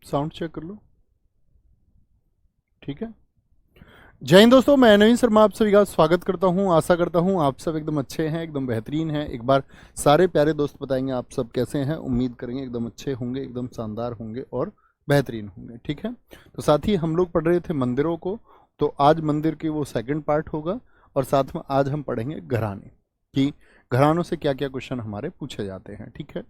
Sound check कर लो। ठीक है। जय हिंद दोस्तों, मैं नवीन शर्मा आप सभी का स्वागत करता हूं। आशा करता हूं आप सब एकदम अच्छे हैं, एकदम बेहतरीन हैं। एक बार सारे प्यारे दोस्त बताएंगे आप सब कैसे हैं। उम्मीद करेंगे एकदम अच्छे होंगे, एकदम शानदार होंगे और बेहतरीन होंगे। ठीक है। तो साथ ही हम लोग पढ़ रहे थे मंदिरों को, तो आज मंदिर की वो सेकंड पार्ट होगा और साथ में आज हम पढ़ेंगे घराने कि घरानों से क्या क्या क्वेश्चन हमारे पूछे जाते हैं। ठीक है।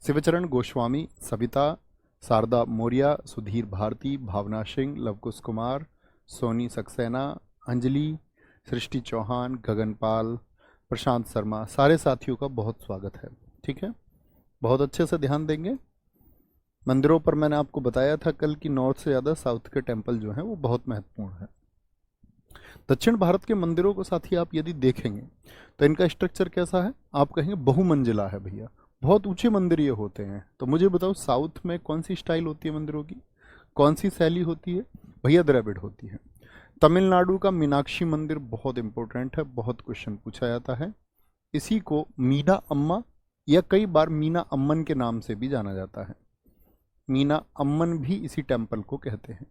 शिवचरण गोस्वामी, सविता, शारदा मौर्य, सुधीर भारती, भावना सिंह, लवकुश कुमार, सोनी सक्सेना, अंजलि, सृष्टि चौहान, गगनपाल, प्रशांत शर्मा, सारे साथियों का बहुत स्वागत है। ठीक है। बहुत अच्छे से ध्यान देंगे। मंदिरों पर मैंने आपको बताया था कल कि नॉर्थ से ज़्यादा साउथ के टेम्पल जो हैं वो बहुत महत्वपूर्ण है। दक्षिण भारत के मंदिरों को साथी आप यदि देखेंगे तो इनका स्ट्रक्चर कैसा है, आप कहेंगे बहुमंजिला है भैया, बहुत ऊंचे मंदिर ये होते हैं। तो मुझे बताओ साउथ में कौन सी स्टाइल होती है मंदिरों की, कौन सी शैली होती है भैया? द्रविड़ होती है। तमिलनाडु का मीनाक्षी मंदिर बहुत इंपॉर्टेंट है, बहुत क्वेश्चन पूछा जाता है। इसी को मीना अम्मा या कई बार मीना अम्मन के नाम से भी जाना जाता है। मीना अम्मन भी इसी टेम्पल को कहते हैं।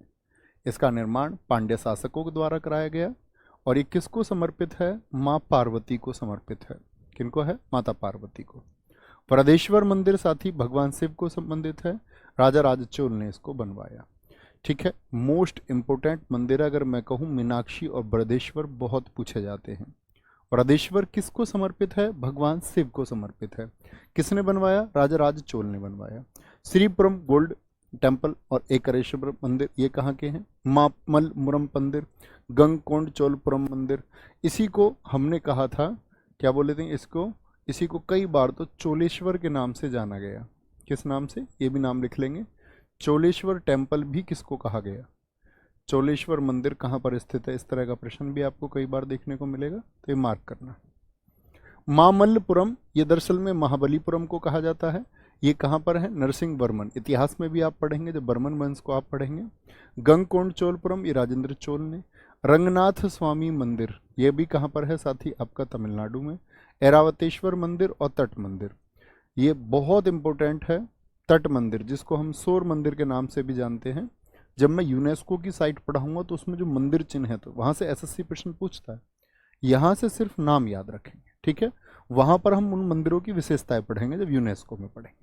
इसका निर्माण पांड्य शासकों के द्वारा कराया गया और ये किसको समर्पित है? माँ पार्वती को समर्पित है। किनको है? माता पार्वती को। बृहदेश्वर मंदिर साथी भगवान शिव को संबंधित है। राजा राजचोल ने इसको बनवाया। ठीक है। मोस्ट इंपोर्टेंट मंदिर अगर मैं कहूँ मीनाक्षी और बृहदेश्वर बहुत पूछे जाते हैं। बृहदेश्वर किसको समर्पित है? भगवान शिव को समर्पित है। किसने बनवाया? राजा राजचोल ने बनवाया। श्रीपुरम गोल्ड टेम्पल और एकरेश्वर मंदिर ये कहाँ के हैं? मामल्लपुरम मंदिर, गंगकोंड चोलपुरम मंदिर। इसी को हमने कहा था, क्या बोले थे इसको, इसी को कई बार तो चोलेश्वर के नाम से जाना गया। किस नाम से? ये भी नाम लिख लेंगे। चोलेश्वर टेम्पल भी किसको कहा गया? चोलेश्वर मंदिर कहाँ पर स्थित है? इस तरह का प्रश्न भी आपको कई बार देखने को मिलेगा, तो ये मार्क करना। मामल्लपुरम ये दरअसल में महाबलीपुरम को कहा जाता है। ये कहाँ पर है? नरसिंह वर्मन, इतिहास में भी आप पढ़ेंगे जब बर्मन वंश को आप पढ़ेंगे। गंगकोंड चोलपुरम ये राजेंद्र चोल ने। रंगनाथ स्वामी मंदिर ये भी कहाँ पर है साथी? आपका तमिलनाडु में। ऐरावतेश्वर मंदिर और तट मंदिर ये बहुत इंपॉर्टेंट है। तट मंदिर जिसको हम शोर मंदिर के नाम से भी जानते हैं, जब मैं यूनेस्को की साइट पढ़ाऊंगा तो उसमें जो मंदिर चिन्ह है तो वहां से एसएससी प्रश्न पूछता है। यहाँ से सिर्फ नाम याद रखेंगे। ठीक है। वहां पर हम उन मंदिरों की विशेषताएं पढ़ेंगे जब यूनेस्को में पढ़ेंगे।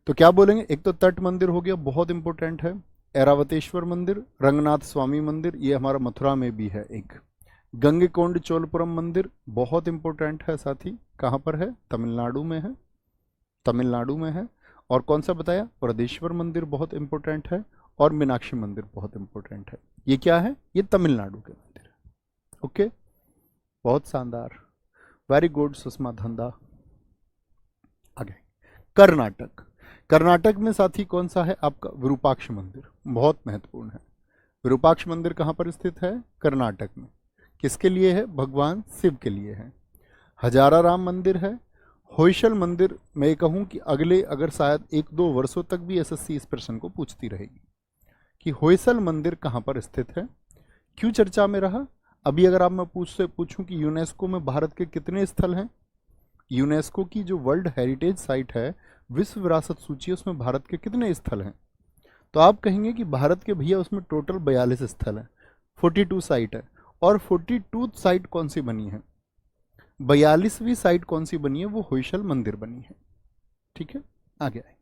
तो क्या बोलेंगे? एक तो तट मंदिर हो गया, बहुत इंपॉर्टेंट है। ऐरावतेश्वर मंदिर, रंगनाथ स्वामी मंदिर ये हमारा मथुरा में भी है एक। गंगकोंड चोलपुरम मंदिर बहुत इंपॉर्टेंट है साथी, कहाँ पर है? तमिलनाडु में है। तमिलनाडु में है। और कौन सा बताया? बृहदेश्वर मंदिर बहुत इंपॉर्टेंट है और मीनाक्षी मंदिर बहुत इंपॉर्टेंट है। ये क्या है? ये तमिलनाडु के मंदिर है। ओके, बहुत शानदार, वेरी गुड सुषमा धंधा। आगे कर्नाटक। कर्नाटक में साथी कौन सा है आपका? विरूपाक्ष मंदिर, बहुत महत्वपूर्ण है। विरूपाक्ष मंदिर कहाँ पर स्थित है? कर्नाटक में। किसके लिए है? भगवान शिव के लिए है। हजारा राम मंदिर है। होयसल मंदिर मैं कहूँ कि अगले अगर शायद 1-2 वर्षों तक भी एसएससी इस प्रश्न को पूछती रहेगी कि होयसल मंदिर कहाँ पर स्थित है। क्यों चर्चा में रहा? अभी अगर आप मैं पूछूं कि यूनेस्को में भारत के कितने स्थल हैं, यूनेस्को की जो वर्ल्ड हेरिटेज साइट है, विश्व विरासत सूची है, उसमें भारत के कितने स्थल हैं, तो आप कहेंगे कि भारत के भैया उसमें टोटल 42 स्थल हैं, 42 साइट है। और 42 साइट कौन सी बनी है? 42वीं साइट कौन सी बनी है? वो होयसल मंदिर बनी है। ठीक है। आगे आए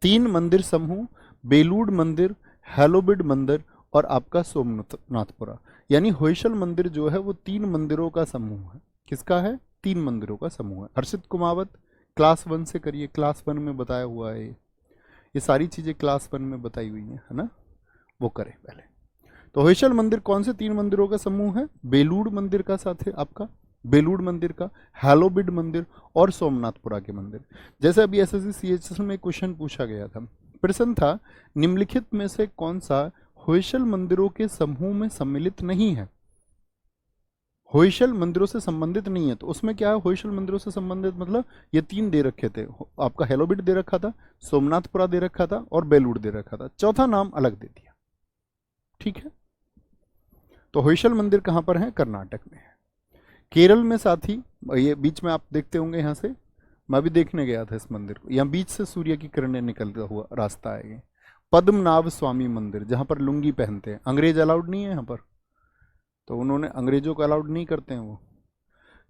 3 मंदिर समूह, बेलूड़ मंदिर, हेलोबिड मंदिर और आपका सोमनाथपुरा। यानी होयसल मंदिर जो है वो 3 मंदिरों का समूह है। किसका है? 3 मंदिरों का समूह है। हर्षित कुमावत क्लास 1 से करिए, क्लास 1 में बताया हुआ है ये सारी चीजें क्लास 1 में बताई हुई है ना, वो करें पहले। तो होयसल मंदिर कौन से 3 मंदिरों का समूह है? बेलूड़ मंदिर का साथ है आपका, बेलूड़ मंदिर का, हेलोबिड मंदिर और सोमनाथपुरा के मंदिर। जैसे अभी एसएससी सीएचएस में क्वेश्चन पूछा गया था, प्रश्न था निम्नलिखित में से कौन सा होयसल मंदिरों के समूह में सम्मिलित नहीं है, होयसल मंदिरों से संबंधित नहीं है। तो उसमें क्या है? होयसल मंदिरों से संबंधित मतलब ये 3 दे रखे थे आपका, हेलोबिड दे रखा था, सोमनाथपुरा दे रखा था और बेलूड़ दे रखा था, चौथा नाम अलग दे दिया। ठीक है। तो होयसल मंदिर कहां पर है? कर्नाटक में है। केरल में साथी ये बीच में आप देखते होंगे यहाँ से मैं भी देखने गया था इस मंदिर को। यहाँ बीच से सूर्य की किरणें निकलता हुआ रास्ता है ये। पद्मनाभ स्वामी मंदिर, जहाँ पर लुंगी पहनते हैं, अंग्रेज अलाउड नहीं है यहाँ पर, तो उन्होंने अंग्रेजों को अलाउड नहीं करते हैं वो।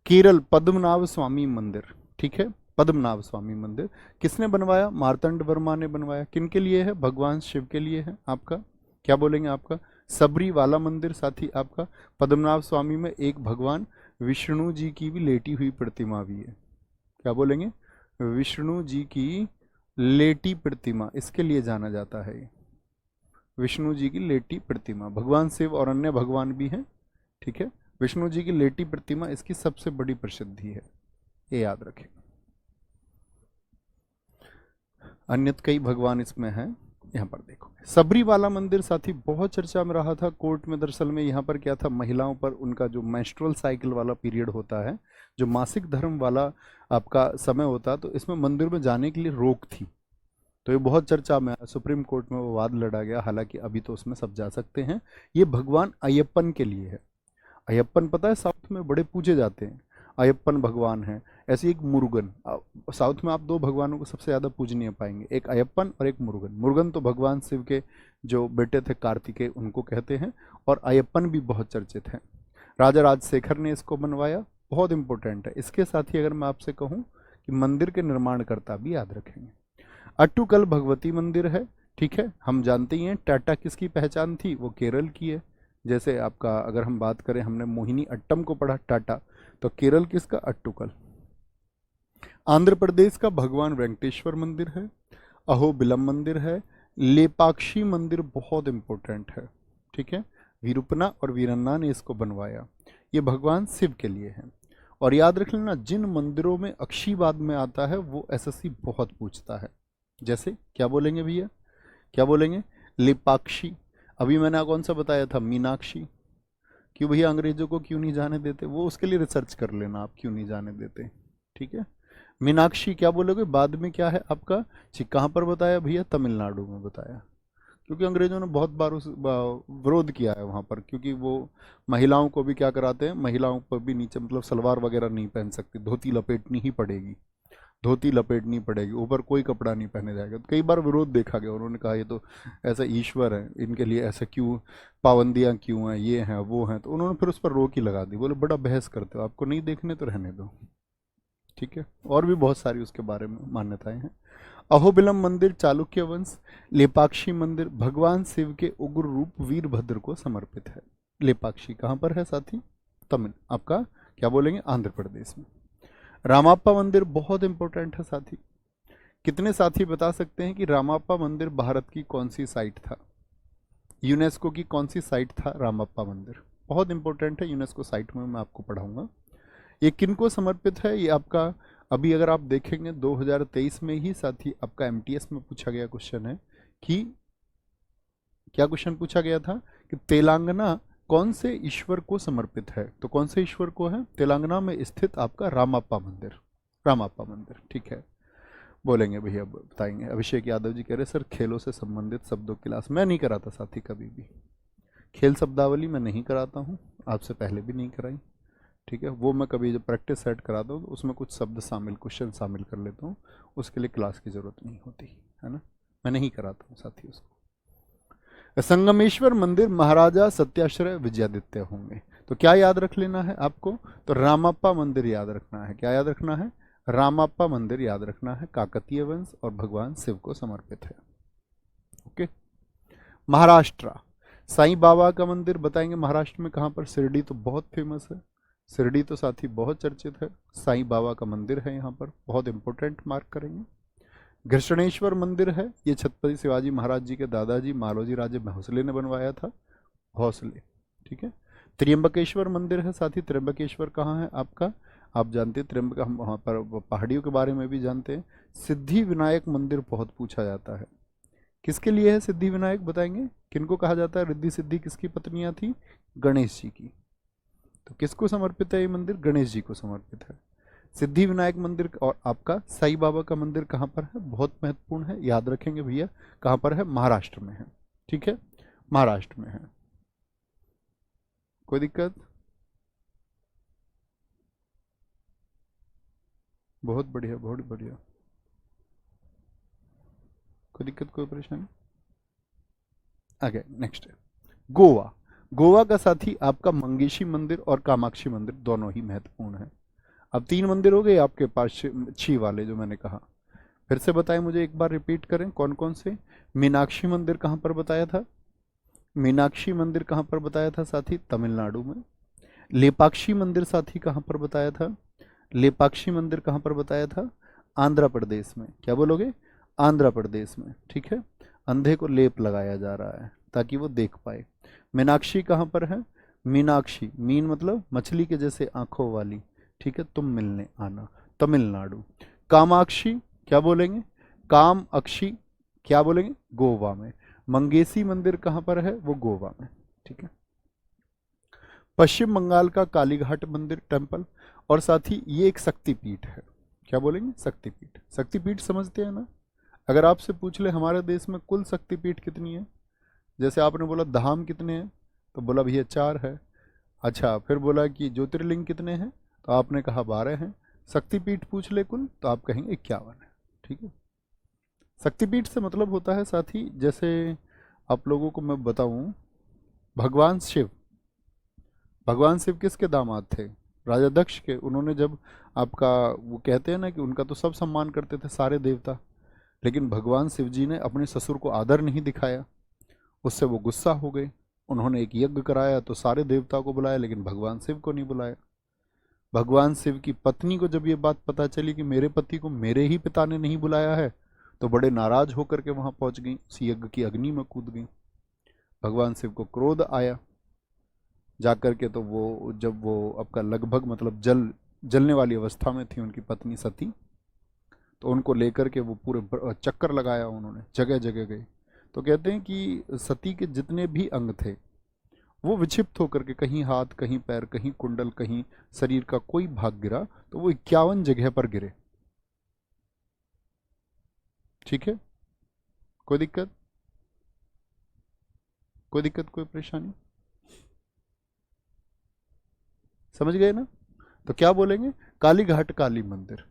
केरल पद्मनाभ स्वामी मंदिर, ठीक है। पद्मनाभ स्वामी मंदिर किसने बनवाया? मार्तंड वर्मा ने बनवाया। किन के लिए है? भगवान शिव के लिए है। आपका क्या बोलेंगे? आपका सबरी वाला मंदिर साथी आपका पद्मनाभ स्वामी में एक भगवान विष्णु जी की भी लेटी हुई प्रतिमा भी है। क्या बोलेंगे? विष्णु जी की लेटी प्रतिमा, इसके लिए जाना जाता है ये, विष्णु जी की लेटी प्रतिमा। भगवान शिव और अन्य भगवान भी हैं, ठीक है। विष्णु जी की लेटी प्रतिमा इसकी सबसे बड़ी प्रसिद्धि है, ये याद रखें। अन्य कई भगवान इसमें हैं। यहाँ पर देखो सबरी वाला मंदिर साथी बहुत चर्चा में रहा था कोर्ट में। दरअसल में यहाँ पर क्या था, महिलाओं पर उनका जो मेंस्ट्रुअल साइकिल वाला पीरियड होता है, जो मासिक धर्म वाला आपका समय होता है, तो इसमें मंदिर में जाने के लिए रोक थी। तो ये बहुत चर्चा में आया, सुप्रीम कोर्ट में वो वाद लड़ा गया। हालांकि अभी तो उसमें सब जा सकते हैं। ये भगवान अयप्पन के लिए है। अयप्पन पता है साउथ में बड़े पूजे जाते हैं, अयप्पन भगवान है। ऐसे एक मुरुगन, साउथ में आप दो भगवानों को सबसे ज़्यादा पूजनीय पाएंगे, एक अयप्पन और एक मुरुगन। मुरुगन तो भगवान शिव के जो बेटे थे कार्तिकेय, उनको कहते हैं, और अयप्पन भी बहुत चर्चित हैं। राजा राजशेखर ने इसको बनवाया, बहुत इंपॉर्टेंट है। इसके साथ ही अगर मैं आपसे कहूँ कि मंदिर के निर्माणकर्ता भी याद रखेंगे। अट्टुकल भगवती मंदिर है, ठीक है। हम जानते ही हैं टाटा किसकी पहचान थी, वो केरल की है। जैसे आपका अगर हम बात करें, हमने मोहिनी अट्टम को पढ़ा टाटा, तो केरल किसका? अट्टुकल। आंध्र प्रदेश का भगवान वेंकटेश्वर मंदिर है। अहोबिलम मंदिर है। लेपाक्षी मंदिर बहुत इंपॉर्टेंट है, ठीक है। वीरूपना और वीरन्ना ने इसको बनवाया, ये भगवान शिव के लिए है। और याद रख लेना, जिन मंदिरों में अक्षीवाद में आता है वो एसएससी बहुत पूछता है। जैसे क्या बोलेंगे भैया? क्या बोलेंगे? लेपाक्षी। अभी मैंने कौन सा बताया था? मीनाक्षी। क्यों भैया अंग्रेजों को क्यों नहीं जाने देते? वो उसके लिए रिसर्च कर लेना आप, क्यों नहीं जाने देते, ठीक है। मीनाक्षी क्या बोलोगे? बाद में क्या है आपका? कहाँ पर बताया भैया? तमिलनाडु में बताया, क्योंकि अंग्रेजों ने बहुत बार उस विरोध किया है वहाँ पर। क्योंकि वो महिलाओं को भी क्या कराते हैं, महिलाओं पर भी नीचे मतलब सलवार वगैरह नहीं पहन सकती, धोती लपेटनी ही पड़ेगी, धोती लपेटनी पड़ेगी, ऊपर कोई कपड़ा नहीं पहने जाएगा। तो कई बार विरोध देखा गया, उन्होंने कहा ये तो ऐसा ईश्वर है, इनके लिए ऐसा क्यों पाबंदियां क्यों हैं, ये हैं वो हैं। तो उन्होंने फिर उस पर रोक ही लगा दी, बोले बड़ा बहस करते हो, आपको नहीं देखने तो रहने दो, ठीक है। और भी बहुत सारी उसके बारे में मान्यताएं हैं। अहोबिलम मंदिर चालुक्य वंश। लेपाक्षी मंदिर भगवान शिव के उग्र रूप वीरभद्र को समर्पित है। लेपाक्षी कहाँ पर है साथी? तमिल आपका क्या बोलेंगे? आंध्र प्रदेश में। रामाप्पा मंदिर बहुत इंपॉर्टेंट है साथी। कितने साथी बता सकते हैं कि रामाप्पा मंदिर भारत की कौन सी साइट था? यूनेस्को की कौन सी साइट था रामाप्पा मंदिर? बहुत इंपॉर्टेंट है, यूनेस्को साइट में मैं आपको पढ़ाऊंगा। ये किनको समर्पित है? ये आपका अभी अगर आप देखेंगे 2023 में ही साथी आपका एमटीएस में पूछा गया क्वेश्चन है कि क्या क्वेश्चन पूछा गया था कि तेलंगाना कौन से ईश्वर को समर्पित है? तो कौन से ईश्वर को है? तेलंगाना में स्थित आपका रामाप्पा मंदिर, रामाप्पा मंदिर, ठीक है। बोलेंगे भैया, बताएंगे। अभिषेक यादव जी कह रहे सर खेलों से संबंधित शब्दों की क्लास मैं नहीं कराता साथी, कभी भी खेल शब्दावली मैं नहीं कराता हूँ, आपसे पहले भी नहीं कराई, ठीक है। वो मैं कभी जब प्रैक्टिस सेट कराता हूँ तो उसमें कुछ शब्द शामिल, क्वेश्चन शामिल कर लेता हूँ, उसके लिए क्लास की ज़रूरत नहीं होती है ना, मैं नहीं कराता हूँ साथी उसको। संगमेश्वर मंदिर महाराजा सत्याश्रय विजयादित्य होंगे, तो क्या याद रख लेना है आपको? तो रामाप्पा मंदिर याद रखना है। क्या याद रखना है? रामाप्पा मंदिर याद रखना है, काकतीय वंश और भगवान शिव को समर्पित है। ओके। महाराष्ट्र साईं बाबा का मंदिर बताएंगे महाराष्ट्र में कहाँ पर? शिरडी तो बहुत फेमस है, शिरडी तो साथी बहुत चर्चित है। साईं बाबा का मंदिर है यहाँ पर, बहुत इंपॉर्टेंट, मार्क करेंगे। घृष्णेश्वर मंदिर है, ये छत्रपति शिवाजी महाराज जी के दादाजी मालोजी राजे भोसले ने बनवाया था, भोसले, ठीक है। त्र्यंबकेश्वर मंदिर है साथी, त्र्यंबकेश्वर कहाँ है आपका? आप जानते हैं त्र्यंबक, हम वहाँ पर पहाड़ियों के बारे में भी जानते हैं। सिद्धि विनायक मंदिर बहुत पूछा जाता है, किसके लिए है सिद्धि विनायक बताएंगे? किनको कहा जाता है? रिद्धि सिद्धि किसकी पत्नियां थी? गणेश जी की। तो किसको समर्पित है ये मंदिर? गणेश जी को समर्पित है सिद्धि विनायक मंदिर। और आपका साईं बाबा का मंदिर कहाँ पर है? बहुत महत्वपूर्ण है, याद रखेंगे भैया। कहाँ पर है? महाराष्ट्र में है, ठीक है, महाराष्ट्र में है। कोई दिक्कत? बहुत बढ़िया, बहुत बढ़िया। कोई दिक्कत, कोई परेशानी? आगे नेक्स्ट है गोवा। गोवा का साथी आपका मंगेशी मंदिर और कामाक्षी मंदिर दोनों ही महत्वपूर्ण है। अब 3 मंदिर हो गए आपके पास, छी वाले जो मैंने कहा। फिर से बताएं मुझे, एक बार रिपीट करें कौन कौन से। मीनाक्षी मंदिर कहाँ पर बताया था? मीनाक्षी मंदिर कहाँ पर बताया था साथी? तमिलनाडु में। लेपाक्षी मंदिर साथी कहाँ पर बताया था? लेपाक्षी मंदिर कहाँ पर बताया था? आंध्र प्रदेश में। क्या बोलोगे? आंध्र प्रदेश में, ठीक है। अंधे को लेप लगाया जा रहा है ताकि वो देख पाए। मीनाक्षी कहाँ पर है? मीनाक्षी, मीन मतलब मछली के जैसे आंखों वाली, ठीक है, तुम मिलने आना, तमिलनाडु। कामाक्षी क्या बोलेंगे? काम अक्षी क्या बोलेंगे? गोवा में। मंगेशी मंदिर कहाँ पर है? वो गोवा में, ठीक है। पश्चिम बंगाल का कालीघाट मंदिर टेम्पल, और साथ ही ये एक शक्तिपीठ है। क्या बोलेंगे? शक्तिपीठ। शक्तिपीठ समझते हैं ना? अगर आपसे पूछ ले हमारे देश में कुल शक्तिपीठ कितनी है, जैसे आपने बोला धाम कितने हैं, तो बोला भैया 4 है। अच्छा, फिर बोला कि ज्योतिर्लिंग कितने हैं, तो आपने कहा 12 हैं। शक्तिपीठ पूछ ले कुल, तो आप कहेंगे 51 है, ठीक है। शक्तिपीठ से मतलब होता है साथी, जैसे आप लोगों को मैं बताऊं, भगवान शिव, भगवान शिव किसके दामाद थे? राजा दक्ष के। उन्होंने जब आपका, वो कहते हैं ना कि उनका तो सब सम्मान करते थे सारे देवता, लेकिन भगवान शिव जी ने अपने ससुर को आदर नहीं दिखाया, उससे वो गुस्सा हो गए। उन्होंने एक यज्ञ कराया तो सारे देवता को बुलाया, लेकिन भगवान शिव को नहीं बुलाया। भगवान शिव की पत्नी को जब ये बात पता चली कि मेरे पति को मेरे ही पिता ने नहीं बुलाया है, तो बड़े नाराज होकर के वहां पहुंच गई, उस यज्ञ की अग्नि में कूद गई। भगवान शिव को क्रोध आया जाकर के, तो वो जब वो आपका लगभग मतलब जलने वाली अवस्था में थी उनकी पत्नी सती, तो उनको लेकर के वो पूरे चक्कर लगाया उन्होंने, जगह जगह गए। तो कहते हैं कि सती के जितने भी अंग थे वो विक्षिप्त होकर के, कहीं हाथ, कहीं पैर, कहीं कुंडल, कहीं शरीर का कोई भाग गिरा, तो वो 51 जगह पर गिरे, ठीक है। कोई दिक्कत, कोई दिक्कत, कोई परेशानी? समझ गए ना? तो क्या बोलेंगे? कालीघाट काली मंदिर,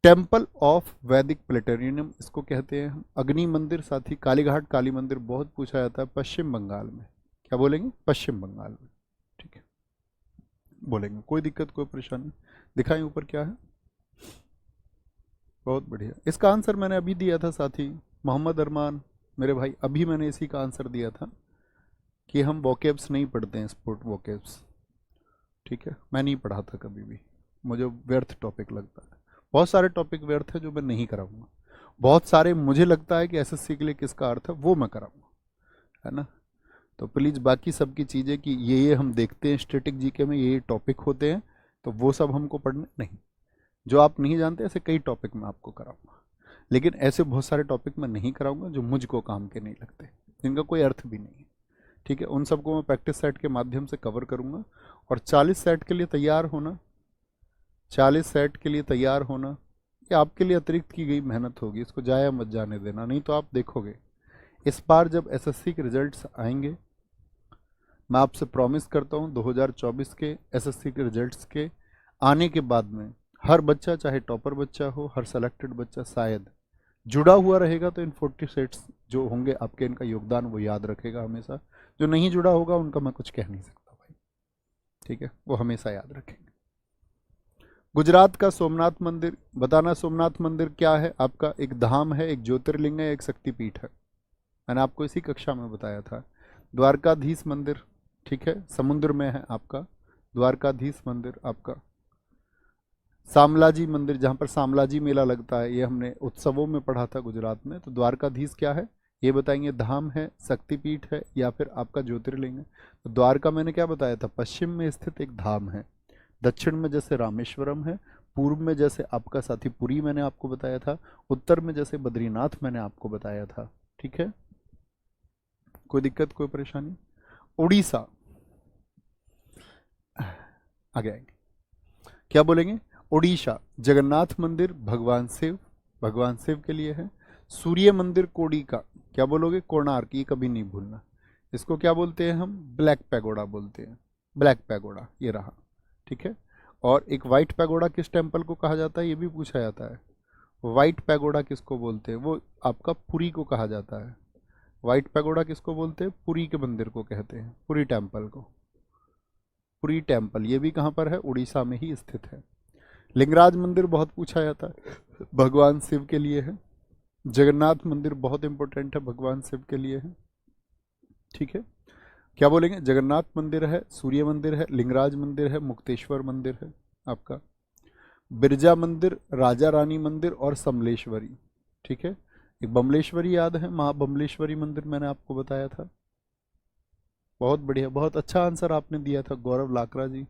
टेम्पल ऑफ वैदिक प्लेटेरियम इसको कहते हैं हम। अग्नि मंदिर साथी, कालीघाट काली मंदिर बहुत पूछा जाता है, पश्चिम बंगाल में। क्या बोलेंगे? पश्चिम बंगाल में, ठीक है, बोलेंगे। कोई दिक्कत, कोई परेशानी? दिखाएं ऊपर क्या है। बहुत बढ़िया। इसका आंसर मैंने अभी दिया था साथी, मोहम्मद अरमान मेरे भाई, अभी मैंने इसी का आंसर दिया था कि हम वोकेब्स नहीं पढ़ते हैं, स्पोर्ट वोकेब्स, ठीक है। मैं नहीं पढ़ा था कभी भी, मुझे व्यर्थ टॉपिक लगता है। बहुत सारे टॉपिक व्यर्थ है जो मैं नहीं कराऊंगा, बहुत सारे मुझे लगता है कि एसएससी के लिए किसका अर्थ है वो मैं कराऊंगा, है ना। तो प्लीज़ बाकी सब की चीज़ें कि ये हम देखते हैं स्टैटिक जीके में, ये टॉपिक होते हैं, तो वो सब हमको पढ़ने नहीं। जो आप नहीं जानते ऐसे कई टॉपिक मैं आपको कराऊंगा, लेकिन ऐसे बहुत सारे टॉपिक मैं नहीं कराऊंगा जो मुझको काम के नहीं लगते, जिनका कोई अर्थ भी नहीं है, ठीक है। उन सबको मैं प्रैक्टिस सेट के माध्यम से कवर करूंगा। और 40 सेट के लिए तैयार होना, 40 सेट के लिए तैयार होना, ये आपके लिए अतिरिक्त की गई मेहनत होगी, इसको जाया मत जाने देना। नहीं तो आप देखोगे इस बार जब एसएससी के रिजल्ट्स आएंगे, मैं आपसे प्रॉमिस करता हूँ 2024 के एसएससी के रिजल्ट्स के आने के बाद में हर बच्चा, चाहे टॉपर बच्चा हो, हर सेलेक्टेड बच्चा शायद जुड़ा हुआ रहेगा, तो इन 40 सेट्स जो होंगे आपके, इनका योगदान वो याद रखेगा हमेशा। जो नहीं जुड़ा होगा उनका मैं कुछ कह नहीं सकता भाई, ठीक है, वो हमेशा याद रखेंगे। गुजरात का सोमनाथ मंदिर बताना। सोमनाथ मंदिर क्या है आपका? एक धाम है, एक ज्योतिर्लिंग है, एक शक्तिपीठ है। मैंने आपको इसी कक्षा में बताया था। द्वारकाधीश मंदिर, ठीक है, समुद्र में है आपका द्वारकाधीश मंदिर आपका। शामलाजी मंदिर, जहाँ पर शामलाजी मेला लगता है, ये हमने उत्सवों में पढ़ा था गुजरात में। तो द्वारकाधीश क्या है ये बताएंगे, धाम है, शक्तिपीठ है, या फिर आपका ज्योतिर्लिंग है। तो द्वारका मैंने क्या बताया था? पश्चिम में स्थित एक धाम है, दक्षिण में जैसे रामेश्वरम है, पूर्व में जैसे आपका साथी पुरी मैंने आपको बताया था, उत्तर में जैसे बद्रीनाथ मैंने आपको बताया था, ठीक है। कोई दिक्कत, कोई परेशानी? उड़ीसा, आगे आएंगे, क्या बोलेंगे? उड़ीसा, जगन्नाथ मंदिर भगवान शिव, भगवान शिव के लिए है। सूर्य मंदिर कोडी का, क्या बोलोगे? कोणार्क, ये कभी नहीं भूलना। इसको क्या बोलते हैं हम? ब्लैक पैगोडा बोलते हैं, ब्लैक पैगोडा, ये रहा, ठीक है। और एक व्हाइट पैगोडा किस टेम्पल को कहा जाता है, ये भी पूछा जाता है। व्हाइट पैगोडा किसको बोलते हैं, वो आपका पुरी को कहा जाता है। व्हाइट पैगोडा किसको बोलते हैं, पुरी के मंदिर को कहते हैं, पुरी टेम्पल को। पुरी टेम्पल ये भी कहाँ पर है, उड़ीसा में ही स्थित है। लिंगराज मंदिर बहुत पूछा जाता है, भगवान शिव के लिए है। जगन्नाथ मंदिर बहुत इंपॉर्टेंट है, भगवान शिव के लिए है। ठीक है, क्या बोलेंगे, जगन्नाथ मंदिर है, सूर्य मंदिर है, लिंगराज मंदिर है, मुक्तेश्वर मंदिर है आपका, बिरजा मंदिर, राजा रानी मंदिर और समलेश्वरी। ठीक है, एक बमलेश्वरी याद है, महाबमलेश्वरी मंदिर मैंने आपको बताया था। बहुत बढ़िया, बहुत अच्छा आंसर आपने दिया था गौरव लाकरा जी,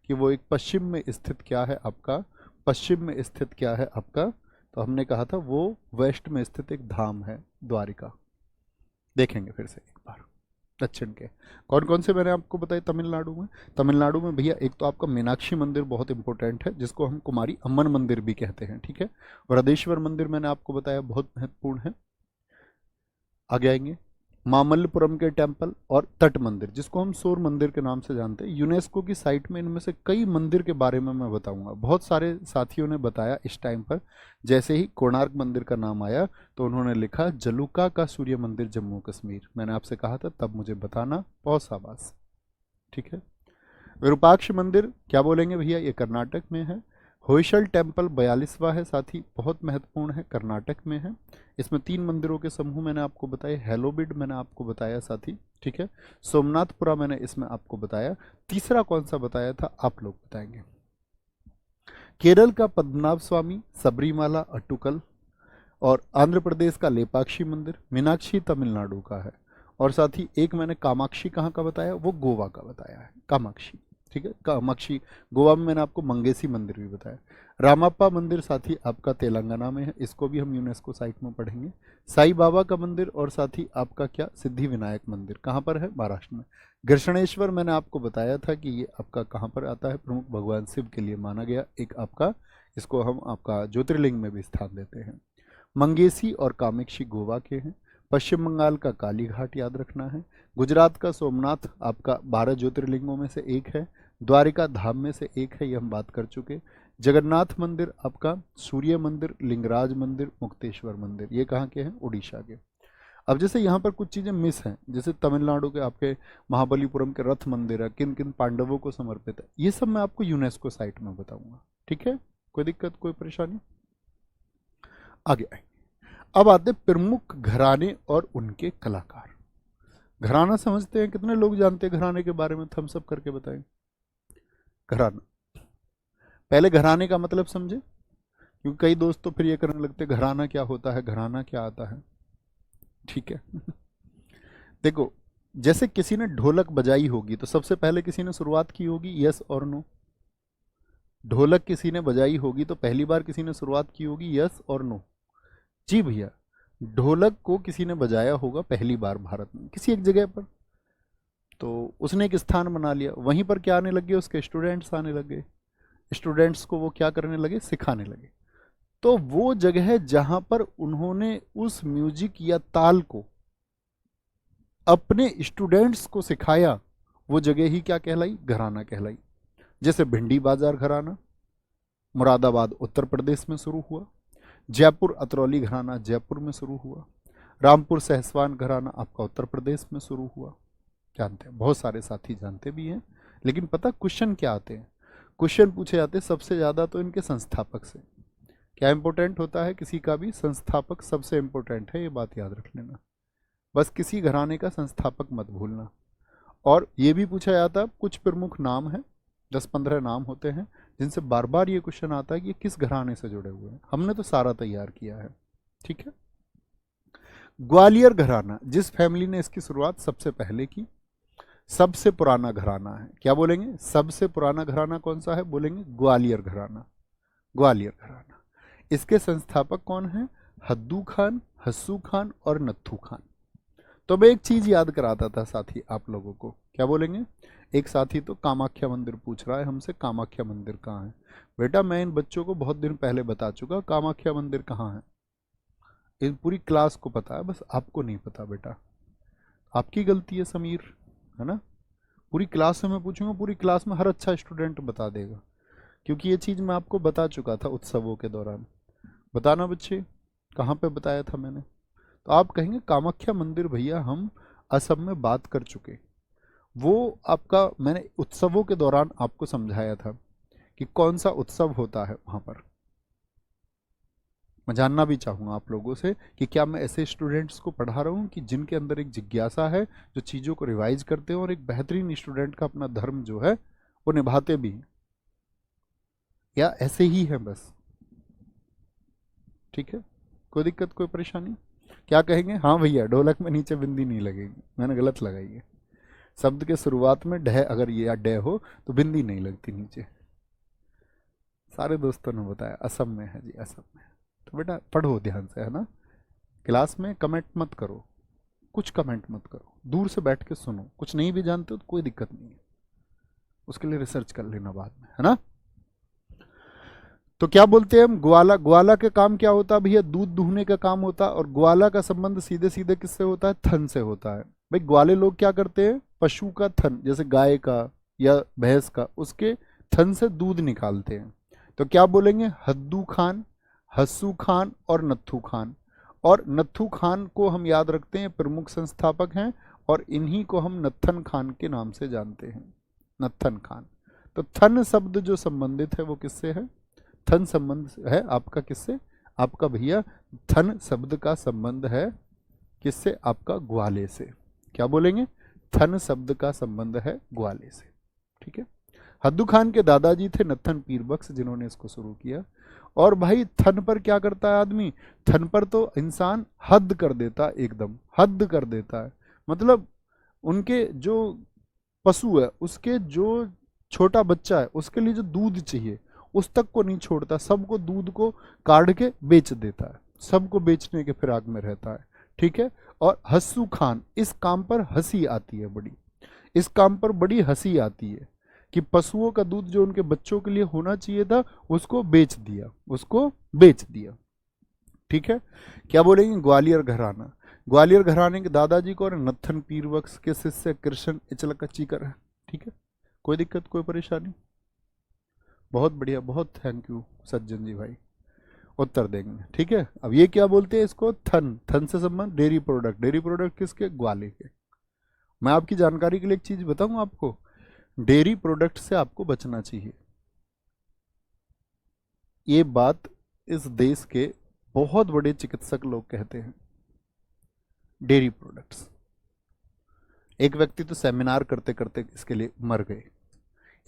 कि वो एक पश्चिम में स्थित क्या है आपका, पश्चिम में स्थित क्या है आपका, तो हमने कहा था वो वेस्ट में स्थित एक धाम है द्वारिका। देखेंगे फिर से एक बार दक्षिण के कौन कौन से मैंने आपको बताए तमिलनाडु में। तमिलनाडु में भैया एक तो आपका मीनाक्षी मंदिर बहुत इंपॉर्टेंट है, जिसको हम कुमारी अम्मन मंदिर भी कहते हैं। ठीक है, वृदेश्वर मंदिर मैंने आपको बताया बहुत महत्वपूर्ण है। आगे आएंगे मामल्लपुरम के टेम्पल और तट मंदिर, जिसको हम सूर्य मंदिर के नाम से जानते हैं। यूनेस्को की साइट में इनमें से कई मंदिर के बारे में मैं बताऊंगा। बहुत सारे साथियों ने बताया इस टाइम पर, जैसे ही कोणार्क मंदिर का नाम आया तो उन्होंने लिखा जलुका का सूर्य मंदिर जम्मू कश्मीर। मैंने आपसे कहा था तब मुझे बताना, बहुत शाबाश। ठीक है, विरूपाक्ष मंदिर क्या बोलेंगे भैया, ये कर्नाटक में है। होयसल टेम्पल 42वां है साथी, बहुत महत्वपूर्ण है, कर्नाटक में है। इसमें 3 मंदिरों के समूह मैंने आपको बताए। हेलोबिड मैंने आपको बताया साथी। ठीक है, सोमनाथपुरा मैंने इसमें आपको बताया। तीसरा कौन सा बताया था, आप लोग बताएंगे। केरल का पद्मनाभ स्वामी, सबरीमाला अट्टुकल, और आंध्र प्रदेश का लेपाक्षी मंदिर। मीनाक्षी तमिलनाडु का है। और साथ ही एक मैंने कामाक्षी कहाँ का बताया, वो गोवा का बताया है, कामाक्षी। ठीक है, कामाक्षी गोवा में। मैंने आपको मंगेशी मंदिर भी बताया। रामाप्पा मंदिर साथी आपका तेलंगाना में है, इसको भी हम यूनेस्को साइट में पढ़ेंगे। साईं बाबा का मंदिर और साथी आपका क्या, सिद्धि विनायक मंदिर कहाँ पर है, महाराष्ट्र में। घृष्णेश्वर मैंने आपको बताया था कि ये आपका कहाँ पर आता है, प्रमुख भगवान शिव के लिए माना गया एक आपका, इसको हम आपका ज्योतिर्लिंग में भी स्थान देते हैं। मंगेशी और कामाक्षी गोवा के हैं। पश्चिम बंगाल का काली घाट याद रखना है। गुजरात का सोमनाथ आपका 12 ज्योतिर्लिंगों में से एक है। द्वारिका धाम में से एक है, ये हम बात कर चुके। जगन्नाथ मंदिर आपका, सूर्य मंदिर, लिंगराज मंदिर, मुक्तेश्वर मंदिर, ये कहाँ के हैं, उड़ीसा के। अब जैसे यहाँ पर कुछ चीज़ें मिस हैं, जैसे तमिलनाडु के आपके महाबलीपुरम के रथ मंदिर है, किन किन पांडवों को समर्पित है, ये सब मैं आपको यूनेस्को साइट में बताऊंगा। ठीक है, कोई दिक्कत कोई परेशानी। आगे आएंगे, अब आते प्रमुख घराने और उनके कलाकार। घराना समझते हैं, कितने लोग जानते हैं घराने के बारे में, थम्स अप करके बताएं। घराना, पहले घराने का मतलब समझे, क्योंकि कई दोस्त तो फिर ये करने लगते घराना क्या होता है, घराना क्या आता है। ठीक है देखो, जैसे किसी ने ढोलक बजाई होगी तो सबसे पहले किसी ने शुरुआत की होगी, यस और नो। ढोलक किसी ने बजाई होगी तो पहली बार किसी ने शुरुआत की होगी, यस और नो। जी भैया, ढोलक को किसी ने बजाया होगा पहली बार भारत में किसी एक जगह पर, तो उसने एक स्थान बना लिया, वहीं पर क्या आने लगे, उसके स्टूडेंट्स आने लगे। स्टूडेंट्स को वो क्या करने लगे, सिखाने लगे। तो वो जगह जहां पर उन्होंने उस म्यूजिक या ताल को अपने स्टूडेंट्स को सिखाया, वो जगह ही क्या कहलाई, घराना कहलाई। जैसे भिंडी बाजार घराना मुरादाबाद उत्तर प्रदेश में शुरू हुआ। जयपुर अतरौली घराना जयपुर में शुरू हुआ। रामपुर सहसवान घराना आपका उत्तर प्रदेश में शुरू हुआ। जानते हैं, बहुत सारे साथी जानते भी हैं, लेकिन पता क्वेश्चन क्या आते हैं, क्वेश्चन पूछे जाते हैं सबसे ज़्यादा तो इनके संस्थापक से। क्या इंपॉर्टेंट होता है किसी का भी, संस्थापक सबसे इंपॉर्टेंट है, ये बात याद रख लेना। बस किसी घराने का संस्थापक मत भूलना। और ये भी पूछा जाता है, कुछ प्रमुख नाम हैं, 10-15 नाम होते हैं जिनसे बार बार ये क्वेश्चन आता है कि ये किस घराने से जुड़े हुए हैं। हमने तो सारा तैयार किया है। ठीक है, ग्वालियर घराना, जिस फैमिली ने इसकी शुरुआत सबसे पहले की, सबसे पुराना घराना है। क्या बोलेंगे, सबसे पुराना घराना कौन सा है, बोलेंगे ग्वालियर घराना। ग्वालियर घराना, इसके संस्थापक कौन है, हद्दू खान, हस्सू खान और नत्थू खान। तो मैं एक चीज याद कराता था साथी आप लोगों को, क्या बोलेंगे। एक साथी तो कामाख्या मंदिर पूछ रहा है हमसे, कामाख्या मंदिर कहाँ है। बेटा मैं इन बच्चों को बहुत दिन पहले बता चुका, कामाख्या मंदिर कहाँ है। इन पूरी क्लास को पता है, बस आपको नहीं पता बेटा, आपकी गलती है समीर, है ना। पूरी क्लास से मैं पूछूंगा, पूरी क्लास में हर अच्छा स्टूडेंट बता देगा। क्योंकि ये चीज़ मैं आपको बता चुका था उत्सवों के दौरान। बताना बच्चे, कहाँ पे बताया था मैंने? तो आप कहेंगे कामाख्या मंदिर भैया हम असम में बात कर चुके। वो आपका मैंने उत्सवों के दौरान आपको समझाया था कि कौन सा उत्सव होता है वहाँ पर। मैं जानना भी चाहूँगा आप लोगों से कि क्या मैं ऐसे स्टूडेंट्स को पढ़ा रहा हूँ कि जिनके अंदर एक जिज्ञासा है, जो चीज़ों को रिवाइज करते हैं और एक बेहतरीन स्टूडेंट का अपना धर्म जो है वो निभाते भी हैं, या ऐसे ही है बस? ठीक है, कोई दिक्कत कोई परेशानी? क्या कहेंगे? हाँ भैया, ढोलक में नीचे बिंदी नहीं लगेगी, मैंने गलत लगाई है। शब्द के शुरुआत में ढह अगर ये या डे हो तो बिंदी नहीं लगती नीचे। सारे दोस्तों ने बताया असम में है जी, असम में। तो बेटा पढ़ो ध्यान से, है ना? क्लास में कमेंट मत करो, कुछ कमेंट मत करो, दूर से बैठ के सुनो। कुछ नहीं भी जानते हो तो कोई दिक्कत नहीं है, उसके लिए रिसर्च कर लेना बाद में, है ना? तो क्या बोलते हैं हम? ग्वाला। ग्वाला का काम क्या होता है भैया? दूध दूहने का काम होता है। और ग्वाला का संबंध सीधे सीधे किससे होता है? थन से होता है। भाई ग्वाले लोग क्या करते हैं? पशु का थन, जैसे गाय का या भैंस का, उसके थन से दूध निकालते हैं। तो क्या बोलेंगे? हद्दू खान, हस्सू खान और नत्थू खान। और नत्थू खान को हम याद रखते हैं, प्रमुख संस्थापक हैं, और इन्हीं को हम नत्थन खान के नाम से जानते हैं, नत्थन खान। तो थन शब्द जो संबंधित है वो किससे है? थन संबंध है आपका किससे? आपका भैया थन शब्द का संबंध है किससे? आपका ग्वाले से। क्या बोलेंगे? थन शब्द का संबंध है ग्वाले से। ठीक है। हद्दू खान के दादाजी थे नत्थन पीर बख्श, जिन्होंने इसको शुरू किया। और भाई थन पर क्या करता है आदमी? थन पर तो इंसान हद कर देता, एकदम हद कर देता है। मतलब उनके जो पशु है, उसके जो छोटा बच्चा है, उसके लिए जो दूध चाहिए उस तक को नहीं छोड़ता, सबको दूध को काढ़ के बेच देता है, सबको बेचने के फिराक में रहता है। ठीक है। और हस्सू खान, इस काम पर हंसी आती है बड़ी, इस काम पर बड़ी हंसी आती है कि पशुओं का दूध जो उनके बच्चों के लिए होना चाहिए था उसको बेच दिया, उसको बेच दिया। ठीक है। क्या बोलेंगे? ग्वालियर घराना। ग्वालियर घराने के दादाजी को और नत्थन पीर बख्श के शिष्य कृष्ण इचलकच्चीकर है। ठीक है, कोई दिक्कत कोई परेशानी? बहुत बढ़िया, बहुत थैंक यू सज्जन जी भाई, उत्तर देंगे। ठीक है। अब ये क्या बोलते हैं इसको? थन। थन से संबंध डेयरी प्रोडक्ट। डेयरी प्रोडक्ट किसके? ग्वाले के। मैं आपकी जानकारी के लिए एक चीज बताऊं आपको, डेयरी प्रोडक्ट से आपको बचना चाहिए। ये बात इस देश के बहुत बड़े चिकित्सक लोग कहते हैं। डेयरी प्रोडक्ट्स, एक व्यक्ति तो सेमिनार करते करते इसके लिए मर गए,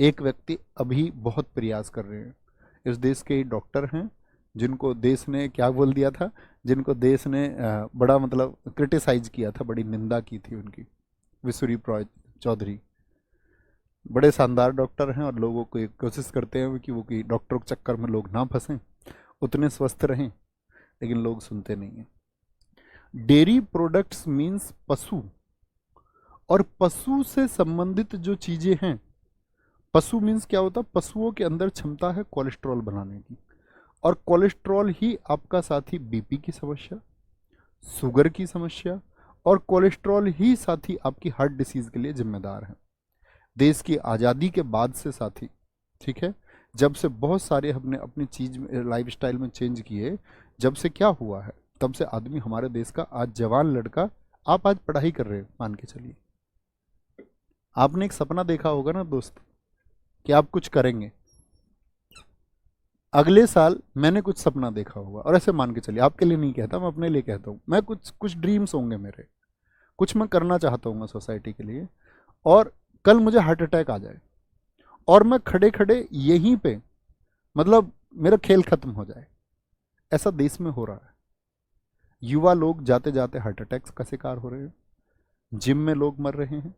एक व्यक्ति अभी बहुत प्रयास कर रहे हैं। इस देश के डॉक्टर हैं जिनको देश ने क्या बोल दिया था, जिनको देश ने बड़ा मतलब क्रिटिसाइज किया था, बड़ी निंदा की थी उनकी, विशुरी चौधरी। बड़े शानदार डॉक्टर हैं और लोगों को कोशिश करते हैं कि वो कि डॉक्टरों के चक्कर में लोग ना फंसें, उतने स्वस्थ रहें, लेकिन लोग सुनते नहीं हैं। डेयरी प्रोडक्ट्स मीन्स पशु, और पशु से संबंधित जो चीजें हैं, पशु मीन्स क्या होता है? पशुओं के अंदर क्षमता है कोलेस्ट्रॉल बनाने की, और कोलेस्ट्रॉल ही आपका साथी बीपी की समस्या, शुगर की समस्या, और कोलेस्ट्रॉल ही साथी आपकी हार्ट डिसीज के लिए जिम्मेदार है। देश की आज़ादी के बाद से साथी, ठीक है, जब से बहुत सारे हमने अपनी चीज लाइफ स्टाइल में चेंज किए, जब से क्या हुआ है, तब से आदमी हमारे देश का आज जवान लड़का, आप आज पढ़ाई कर रहे हैं मान के चलिए, आपने एक सपना देखा होगा ना दोस्त कि आप कुछ करेंगे अगले साल। मैंने कुछ सपना देखा होगा, और ऐसे मान के चलिए, आपके लिए नहीं कहता, मैं अपने लिए कहता हूँ, मैं कुछ कुछ ड्रीम्स होंगे मेरे, कुछ मैं करना चाहता हूँ सोसाइटी के लिए, और कल मुझे हार्ट अटैक आ जाए और मैं खड़े खड़े यहीं पे, मतलब मेरा खेल खत्म हो जाए। ऐसा देश में हो रहा है। युवा लोग जाते जाते हार्ट अटैक्स का शिकार हो रहे हैं, जिम में लोग मर रहे हैं,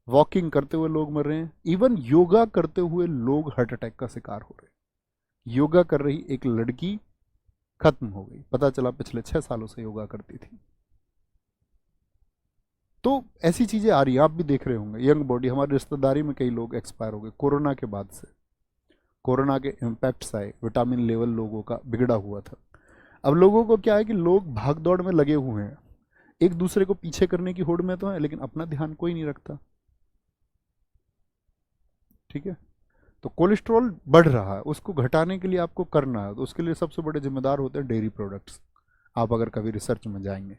वॉकिंग करते हुए लोग मर रहे हैं, इवन योगा करते हुए लोग हार्ट अटैक का शिकार हो रहे हैं। योगा कर रही एक लड़की खत्म हो गई, पता चला पिछले 6 सालों से योगा करती थी। तो ऐसी चीजें आ रही है, आप भी देख रहे होंगे। यंग बॉडी, हमारी रिश्तेदारी में कई लोग एक्सपायर हो गए कोरोना के बाद से, कोरोना के इम्पैक्ट्स आए, विटामिन लेवल लोगों का बिगड़ा हुआ था। अब लोगों को क्या है कि लोग भाग दौड़ में लगे हुए हैं, एक दूसरे को पीछे करने की होड़ में तो है, लेकिन अपना ध्यान कोई नहीं रखता। ठीक है। तो कोलेस्ट्रॉल बढ़ रहा है, उसको घटाने के लिए आपको करना है, तो उसके लिए सबसे बड़े जिम्मेदार होते हैं डेयरी प्रोडक्ट्स। आप अगर कभी रिसर्च में जाएंगे,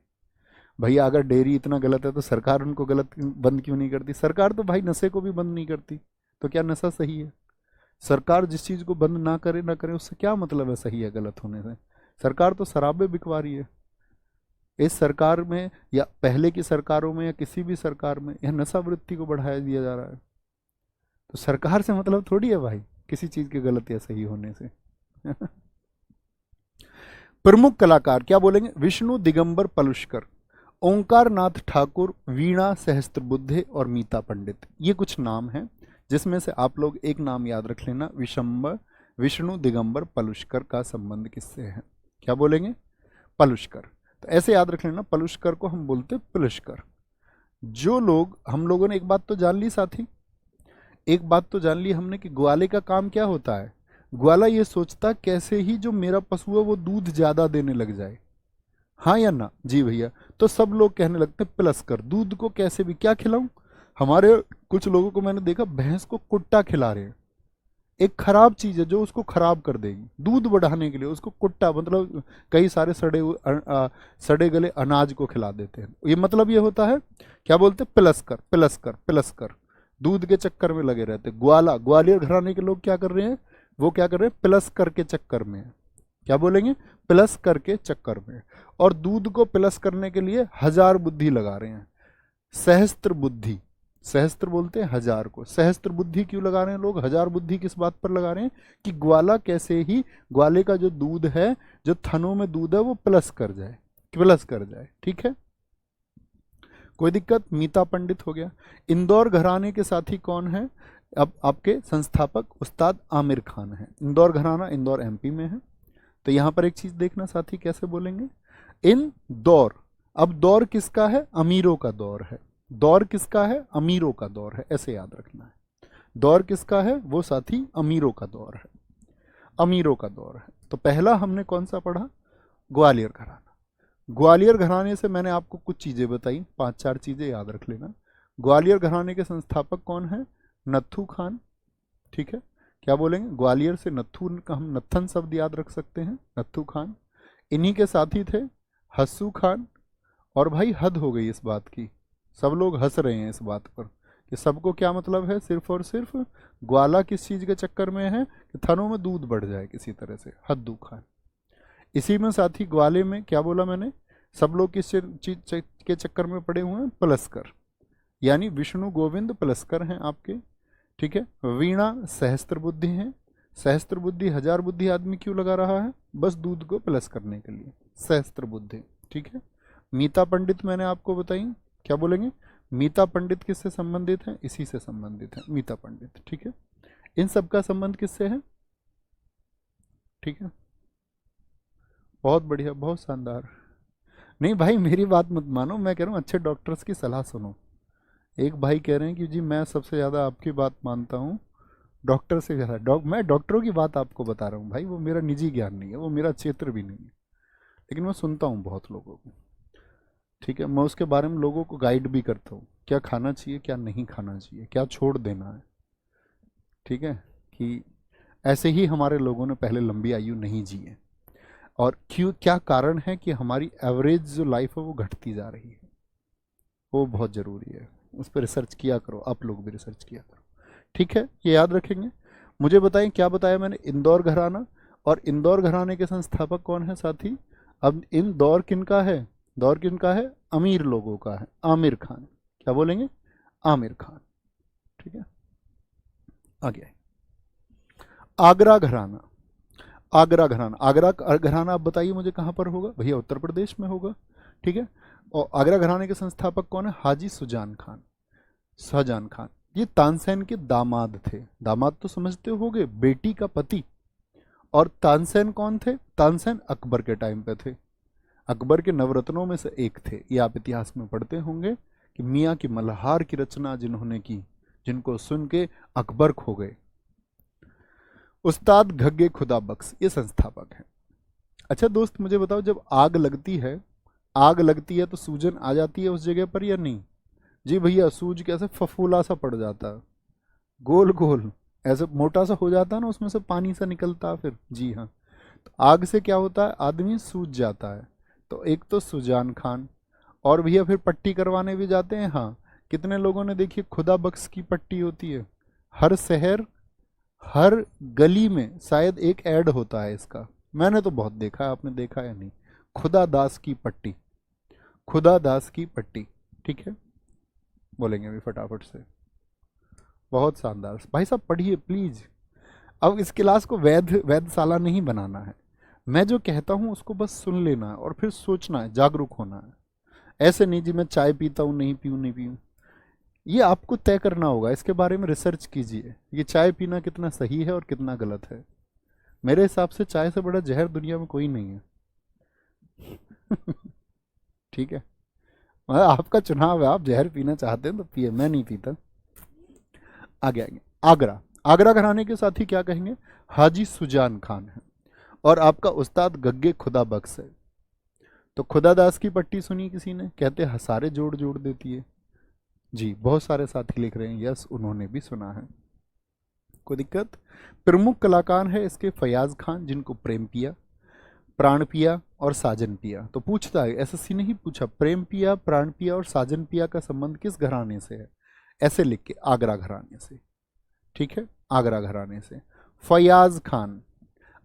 भैया अगर डेयरी इतना गलत है तो सरकार उनको गलत बंद क्यों नहीं करती? सरकार तो भाई नशे को भी बंद नहीं करती, तो क्या नशा सही है? सरकार जिस चीज़ को बंद ना करे उससे क्या मतलब है सही है गलत होने से? सरकार तो शराबें बिकवा रही है। इस सरकार में या पहले की सरकारों में या किसी भी सरकार में यह नशा वृत्ति को बढ़ाया दिया जा रहा है। तो सरकार से मतलब थोड़ी है भाई किसी चीज़ के गलत या सही होने से। प्रमुख कलाकार क्या बोलेंगे? विष्णु दिगंबर पलुष्कर, ओंकार नाथ ठाकुर, वीणा सहस्त्रबुद्धे और मीता पंडित। ये कुछ नाम हैं जिसमें से आप लोग एक नाम याद रख लेना, विष्णु दिगंबर पलुष्कर का संबंध किससे है? क्या बोलेंगे? पलुष्कर। तो ऐसे याद रख लेना, पलुष्कर को हम बोलते पलुष्कर। जो लोग, हम लोगों ने एक बात तो जान ली साथी, एक बात तो जान ली हमने कि ग्वाले का काम क्या होता है। ग्वाला ये सोचता कैसे ही जो मेरा पशु है वो दूध ज्यादा देने लग जाए, हाँ या ना? जी भैया। तो सब लोग कहने लगते प्लस कर, दूध को कैसे भी क्या खिलाऊं। हमारे कुछ लोगों को मैंने देखा भैंस को कुट्टा खिला रहे हैं, एक खराब चीज है जो उसको खराब कर देगी। दूध बढ़ाने के लिए उसको कुट्टा मतलब कई सारे सड़े गले अनाज को खिला देते हैं। ये मतलब ये होता है, क्या बोलते? प्लस कर प्लस कर प्लस कर, दूध के चक्कर में लगे रहते। ग्वालियर घराने के लोग क्या कर रहे हैं? वो क्या कर रहे हैं? प्लस कर के चक्कर में है। क्या बोलेंगे? प्लस करके चक्कर में। और दूध को प्लस करने के लिए हजार बुद्धि लगा रहे हैं, सहस्त्र बुद्धि। सहस्त्र बोलते हैं हजार को, सहस्त्र बुद्धि क्यों लगा रहे हैं लोग? हजार बुद्धि किस बात पर लगा रहे हैं? कि ग्वाला कैसे ही, ग्वाले का जो दूध है, जो थनों में दूध है वो प्लस कर जाए, प्लस कर जाए। ठीक है, कोई दिक्कत? मीता पंडित हो गया। इंदौर घराने के साथी कौन है? अब आपके संस्थापक उस्ताद आमिर खान है। इंदौर घराना इंदौर एमपी में है। तो यहां पर एक चीज देखना साथी, कैसे बोलेंगे? इन दौर। अब दौर किसका है? अमीरों का दौर है। दौर किसका है? अमीरों का दौर है, ऐसे याद रखना है। दौर किसका है? वो साथी अमीरों का दौर है, अमीरों का दौर है। तो पहला हमने कौन सा पढ़ा? ग्वालियर घराना। ग्वालियर घराने से मैंने आपको कुछ चीजें बताई, 5-4 चीजें याद रख लेना। ग्वालियर घराने के संस्थापक कौन है? नत्थू खान। ठीक है, क्या बोलेंगे? ग्वालियर से नत्थू का हम नत्थन शब्द याद रख सकते हैं, नत्थू खान। इन्हीं के साथी थे हस्सू खान। और भाई हद हो गई इस बात की, सब लोग हंस रहे हैं इस बात पर कि सबको क्या मतलब है, सिर्फ और सिर्फ ग्वाला किस चीज के चक्कर में है कि थनों में दूध बढ़ जाए किसी तरह से, हद्दू खान। इसी में साथी ग्वाले में क्या बोला मैंने? सब लोग किस चीज के चक्कर में पड़े हुए हैं? प्लसकर, यानी विष्णु गोविंद प्लसकर हैं आपके। ठीक है, वीणा सहस्त्र बुद्धि है। सहस्त्र बुद्धि, हजार बुद्धि आदमी क्यों लगा रहा है? बस दूध को प्लस करने के लिए, सहस्त्र बुद्धि। ठीक है, मीता पंडित मैंने आपको बताई, क्या बोलेंगे? मीता पंडित किससे संबंधित है? इसी से संबंधित है, मीता पंडित। ठीक है, इन सब का संबंध किससे है? ठीक है, बहुत बढ़िया, बहुत शानदार। नहीं भाई मेरी बात मत मानो, मैं कह रहा हूँ अच्छे डॉक्टर्स की सलाह सुनो। एक भाई कह रहे हैं कि जी मैं सबसे ज़्यादा आपकी बात मानता हूँ, डॉक्टर से ज़्यादा। मैं डॉक्टरों की बात आपको बता रहा हूँ भाई, वो मेरा निजी ज्ञान नहीं है, वो मेरा क्षेत्र भी नहीं है, लेकिन मैं सुनता हूँ बहुत लोगों को। ठीक है, मैं उसके बारे में लोगों को गाइड भी करता हूँ, क्या खाना चाहिए क्या नहीं खाना चाहिए, क्या छोड़ देना है। ठीक है, कि ऐसे ही हमारे लोगों ने पहले लंबी आयु नहीं जी है, और क्यों, क्या कारण है कि हमारी एवरेज जो लाइफ है वो घटती जा रही है। वो बहुत ज़रूरी है, उस पर रिसर्च किया करो, आप लोग भी रिसर्च किया करो। ठीक है, ये याद रखेंगे। मुझे बताएं क्या बताया मैंने? इंदौर घराना, और इंदौर घराने के संस्थापक कौन है साथी? अब इन दौर किनका है? दौर किनका है? अमीर लोगों का है, आमिर खान। क्या बोलेंगे? आमिर खान। ठीक है, आगे आगरा घराना। आगरा घराना, आगरा घराना आप बताइए मुझे कहाँ पर होगा? भैया उत्तर प्रदेश में होगा। ठीक है, और आगरा घराने के संस्थापक कौन है? हाजी सुजान खान, शाहजहां खान। ये तानसेन के दामाद थे। दामाद तो समझते होगे, बेटी का पति। और तानसेन कौन थे? तानसेन अकबर के टाइम पे थे, अकबर के नवरत्नों में से एक थे। ये आप इतिहास में पढ़ते होंगे कि मियाँ की मल्हार की रचना जिन्होंने की, जिनको सुन के अकबर खो गए। उस्ताद घग्गे खुदा बख्श ये संस्थापक हैं। अच्छा दोस्त मुझे बताओ, जब आग लगती है, आग लगती है तो सूजन आ जाती है उस जगह पर या नहीं? जी भैया, सूज कैसे फफूला सा पड़ जाता है, गोल गोल, ऐसे मोटा सा हो जाता है ना, उसमें से पानी सा निकलता है फिर। जी हाँ, तो आग से क्या होता है, आदमी सूज जाता है। तो एक तो सुजान खान। और भैया फिर पट्टी करवाने भी जाते हैं। हाँ, कितने लोगों ने देखी खुदा बख्श की पट्टी होती है, हर शहर हर गली में शायद एक ऐड होता है इसका। मैंने तो बहुत देखा है, आपने देखा है नहीं? खुदा दास की पट्टी, खुदा दास की पट्टी। ठीक है, बोलेंगे अभी फटाफट से। बहुत शानदार भाई साहब, पढ़िए प्लीज। अब इस क्लास को वैधशाला नहीं बनाना है। मैं जो कहता हूँ उसको बस सुन लेना है और फिर सोचना है, जागरूक होना है। ऐसे नहीं जी मैं चाय पीता हूँ, नहीं पीऊँ नहीं पीऊँ। ये आपको तय करना होगा, इसके बारे में रिसर्च कीजिए, ये चाय पीना कितना सही है और कितना गलत है। मेरे हिसाब से चाय से बड़ा जहर दुनिया में कोई नहीं है। ठीक है, आपका चुनाव है, आप जहर पीना चाहते हैं तो पिए, मैं नहीं पीता। आगे आगे। आगरा, आगरा घराने के साथ ही क्या कहेंगे, हाजी सुजान खान है। और आपका उस्ताद गग्गे खुदा बख्श है। तो खुदादास की पट्टी सुनी किसी ने, कहते हसारे जोड़ जोड़ देती है। जी, बहुत सारे साथी लिख रहे हैं यस, उन्होंने भी सुना है, कोई दिक्कत। प्रमुख कलाकार है इसके फयाज खान, जिनको प्रेम पिया, प्राण पिया और साजन पिया। तो पूछता है, एसएससी ने ही पूछा, प्रेम पिया, प्राण पिया और साजन पिया का संबंध किस घराने से है? ऐसे लिख के, आगरा घराने से। ठीक है, आगरा घराने से। फयाज खान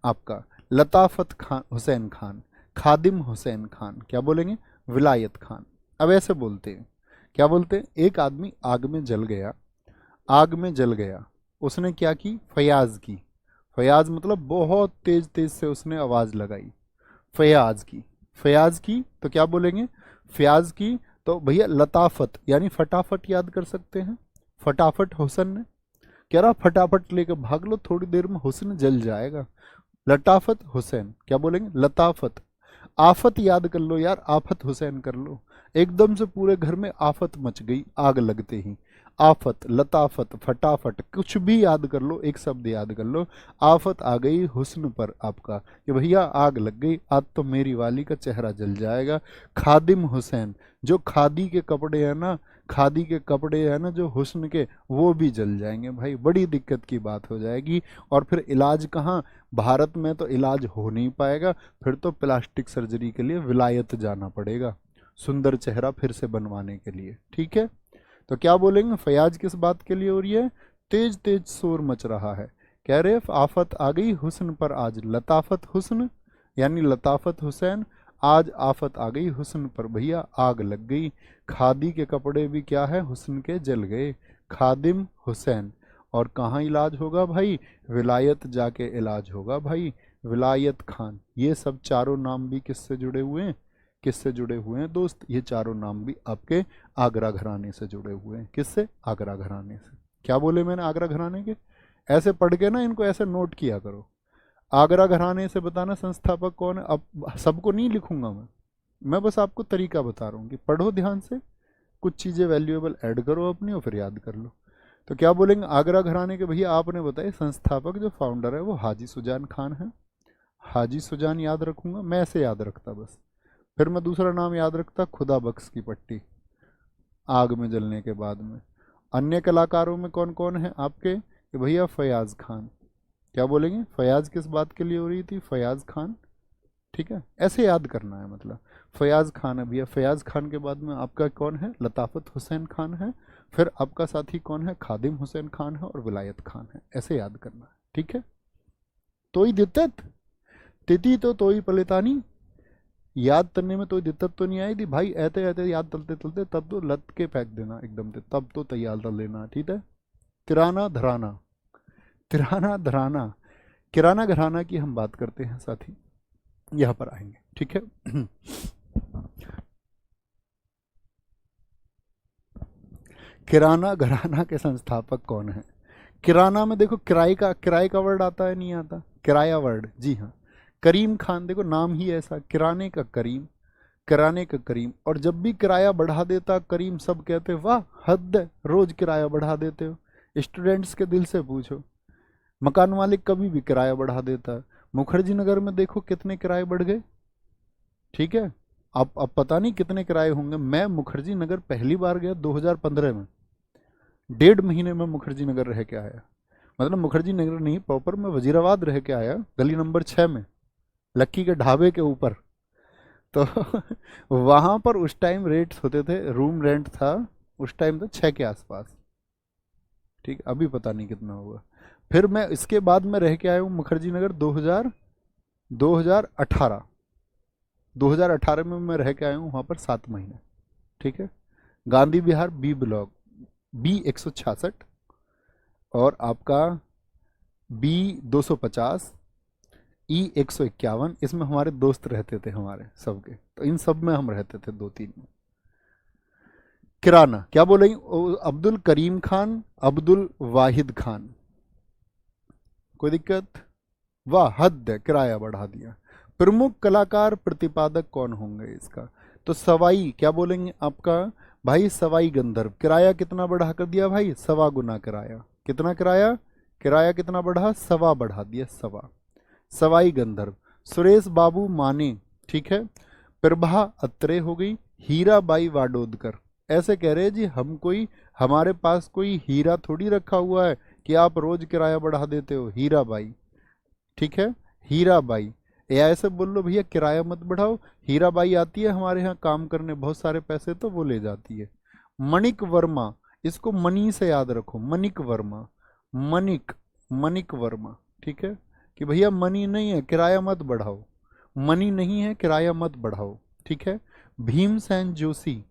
आपका लताफत खान हुसैन खान, खादिम हुसैन खान, क्या बोलेंगे, विलायत खान। अब ऐसे बोलते हैं, क्या बोलते हैं, एक आदमी आग में जल गया, आग में जल गया, उसने क्या की, फयाज की। फयाज मतलब बहुत तेज तेज से उसने आवाज लगाई, फयाज की, फयाज की। तो क्या बोलेंगे, फयाज की। तो भैया लताफत यानी फटाफट याद कर सकते हैं, फटाफट हुसन ने, कह रहा फटाफट लेकर भाग लो, थोड़ी देर में हुस्न जल जाएगा। लताफत हुसैन, क्या बोलेंगे, लताफत। आफत याद कर लो यार, आफत हुसैन कर लो। एकदम से पूरे घर में आफत मच गई आग लगते ही। आफत, लताफत, फटाफट, कुछ भी याद कर लो, एक शब्द याद कर लो। आफत आ गई हुस्न पर आपका, कि भैया आग लग गई, आज तो मेरी वाली का चेहरा जल जाएगा। खादिम हुसैन, जो खादी के कपड़े हैं ना, खादी के कपड़े हैं ना जो हुस्न के, वो भी जल जाएंगे भाई, बड़ी दिक्कत की बात हो जाएगी। और फिर इलाज कहाँ, भारत में तो इलाज हो नहीं पाएगा, फिर तो प्लास्टिक सर्जरी के लिए विलायत जाना पड़ेगा, सुंदर चेहरा फिर से बनवाने के लिए। ठीक है, तो क्या बोलेंगे, फयाज किस बात के लिए हो रही है, तेज तेज शोर मच रहा है, कह रहे आफत आ गई हुस्न पर आज, लताफत हुस्न यानी लताफत हुसैन, आज आफत आ गई हुस्न पर, भैया आग लग गई। खादी के कपड़े भी क्या है, हुस्न के जल गए। खादिम हुसैन। और कहाँ इलाज होगा भाई, विलायत जाके इलाज होगा भाई, विलायत खान। ये सब चारों नाम भी किससे जुड़े हुए हैं, किससे जुड़े हुए हैं दोस्त, ये चारों नाम भी आपके आगरा घराने से जुड़े हुए हैं। किससे, आगरा घराने से। क्या बोले मैंने, आगरा घराने के। ऐसे पढ़ के ना इनको ऐसे नोट किया करो। आगरा घराने से बताना संस्थापक कौन है। अब सबको नहीं लिखूंगा मैं बस आपको तरीका बता रहा हूँ कि पढ़ो ध्यान से, कुछ चीज़ें वैल्यूएबल ऐड करो अपनी और फिर याद कर लो। तो क्या बोलेंगे, आगरा घराने के भैया आपने बताया संस्थापक जो फाउंडर है वो हाजी सुजान खान है। हाजी सुजान याद रखूंगा, मैं ऐसे याद रखता बस। फिर मैं दूसरा नाम याद रखता, खुदा बख्श की पट्टी, आग में जलने के बाद में। अन्य कलाकारों में कौन कौन है आपके, कि भैया फयाज खान। क्या बोलेंगे, फयाज किस बात के लिए हो रही थी, फयाज खान। ठीक है, ऐसे याद करना है, मतलब फयाज खान है भैया। फयाज खान के बाद में आपका कौन है, लताफत हुसैन खान है। फिर आपका साथी कौन है, खादिम हुसैन खान है और विलायत खान है। ऐसे याद करना है, ठीक है। तोई दित्तत तिथि तो तोई पलेतानी, याद करने में कोई दिक्कत तो नहीं आई थी भाई, ऐसे ऐसे याद तलते तलते तब तो लत के फेंक देना एकदम से, तब तो तैयार कर लेना, ठीक है। तिराना धराना, तिराना धराना, किराना घराना की हम बात करते हैं साथी, यहाँ पर आएंगे, ठीक है। किराना घराना के संस्थापक कौन है। किराना में देखो किराए का वर्ड आता है, नहीं आता, किराया वर्ड, जी हाँ। करीम खान, देखो नाम ही ऐसा, किराने का करीम, किराने का करीम। और जब भी किराया बढ़ा देता करीम, सब कहते वाह हद है, रोज किराया बढ़ा देते हो। स्टूडेंट्स के दिल से पूछो, मकान मालिक कभी भी किराया बढ़ा देता है। मुखर्जी नगर में देखो कितने किराए बढ़ गए, ठीक है। अब पता नहीं कितने किराए होंगे। मैं मुखर्जी नगर पहली बार गया 2015 में, 1.5 महीने में मुखर्जी नगर रह के आया। मतलब मुखर्जी नगर नहीं, प्रॉपर मैं वजीराबाद रह के आया, गली नंबर 6 में, लक्की के ढाबे के ऊपर। तो वहाँ पर उस टाइम रेट्स होते थे, रूम रेंट था उस टाइम तो 6 के आसपास। ठीक, अभी पता नहीं कितना होगा। फिर मैं इसके बाद में रह के आया हूँ मुखर्जी नगर 2018। 2018 में मैं रह के आया हूँ वहाँ पर 7 महीने। ठीक है, गांधी विहार बी ब्लॉक, B 166, और आपका B 250, E 151। इसमें हमारे दोस्त रहते थे हमारे सबके, तो इन सब में हम रहते थे 2-3 में। किराना क्या बोलेंगे? अब्दुल करीम खान, अब्दुल वाहिद खान। कोई दिक्कत? वाह, हद है, किराया बढ़ा दिया। प्रमुख कलाकार प्रतिपादक कौन होंगे इसका? तो सवाई क्या बोलेंगे आपका भाई? सवाई गंधर्व। किराया कितना बढ़ा कर दिया भाई? 1.25 गुना किराया। कितना किराया? किराया कितना बढ़ा? 1.25 बढ़ा दिया, 1.25। सवाई गंधर्व। सुरेश बाबू माने। ठीक है, प्रभा अत्रे हो गई। हीराबाई वाडोदकर। ऐसे कह रहे हैं जी हम कोई, हमारे पास कोई हीरा थोड़ी रखा हुआ है कि आप रोज किराया बढ़ा देते हो। हीराबाई। ठीक है, हीराबाई। या ऐसे बोल लो भैया किराया मत बढ़ाओ, हीराबाई आती है हमारे यहाँ काम करने, बहुत सारे पैसे तो वो ले जाती है। मणिक वर्मा, इसको मनी से याद रखो, मणिक वर्मा। मणिक, मणिक वर्मा। ठीक है, कि भैया मनी नहीं है किराया मत बढ़ाओ, मनी नहीं है किराया मत बढ़ाओ। ठीक है, भीमसेन जोशी।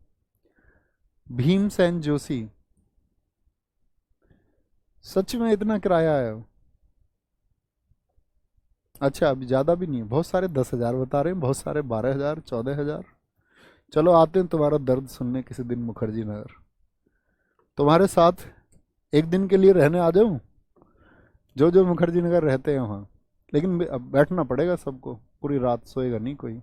भीमसेन जोशी। सच में इतना किराया आया? अच्छा, अभी ज़्यादा भी नहीं है, बहुत सारे 10,000 बता रहे हैं, बहुत सारे 12,000, 14,000। चलो आते हैं तुम्हारा दर्द सुनने किसी दिन मुखर्जी नगर, तुम्हारे साथ एक दिन के लिए रहने आ जाऊं, जो जो मुखर्जी नगर रहते हैं वहाँ। लेकिन अब बैठना पड़ेगा सबको, पूरी रात सोएगा नहीं कोई।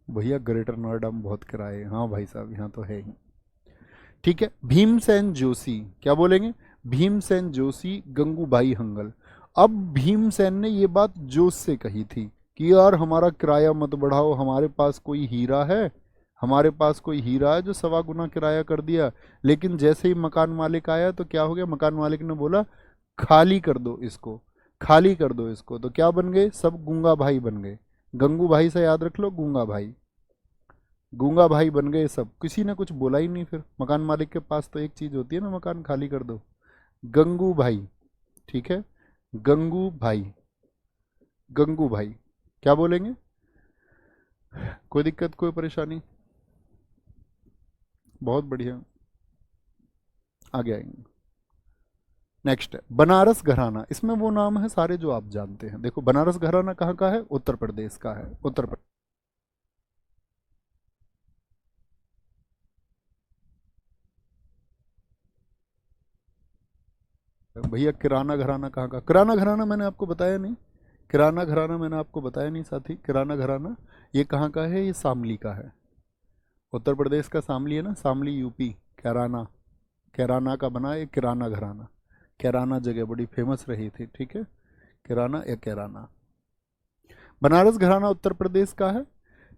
भैया ग्रेटर नोएडा में बहुत किराए हैं। हाँ भाई साहब, यहाँ तो है ही। ठीक है, भीमसेन जोशी क्या बोलेंगे? भीमसेन जोशी, गंगूबाई हंगल। अब भीमसेन ने ये बात जोश से कही थी कि यार हमारा किराया मत बढ़ाओ, हमारे पास कोई हीरा है, हमारे पास कोई हीरा है जो 1.25 गुना किराया कर दिया। लेकिन जैसे ही मकान मालिक आया तो क्या हो गया? मकान मालिक ने बोला खाली कर दो इसको, खाली कर दो इसको। तो क्या बन गए? सब गूंगा भाई बन गए। गंगू भाई से याद रख लो, गूंगा भाई। गूंगा भाई बन गए सब, किसी ने कुछ बोला ही नहीं। फिर मकान मालिक के पास तो एक चीज होती है ना, मकान खाली कर दो। गंगू भाई। ठीक है, गंगू भाई, गंगू भाई। क्या बोलेंगे? कोई दिक्कत, कोई परेशानी? बहुत बढ़िया, आगे आएंगे। नेक्स्ट है बनारस घराना। इसमें वो नाम है सारे जो आप जानते हैं। देखो बनारस घराना कहाँ का है? उत्तर प्रदेश का है, उत्तर प्रदेश। भैया किराना घराना कहाँ का? किराना घराना मैंने आपको बताया नहीं, किराना घराना मैंने आपको बताया नहीं साथी। किराना घराना ये कहाँ का है? ये शामली का है, उत्तर प्रदेश का शामली है ना, शामली यूपी। कैराना, कैराना का बना ये किराना घराना। कैराना जगह बड़ी फेमस रही थी। ठीक है, किराना या कैराना। बनारस घराना उत्तर प्रदेश का है।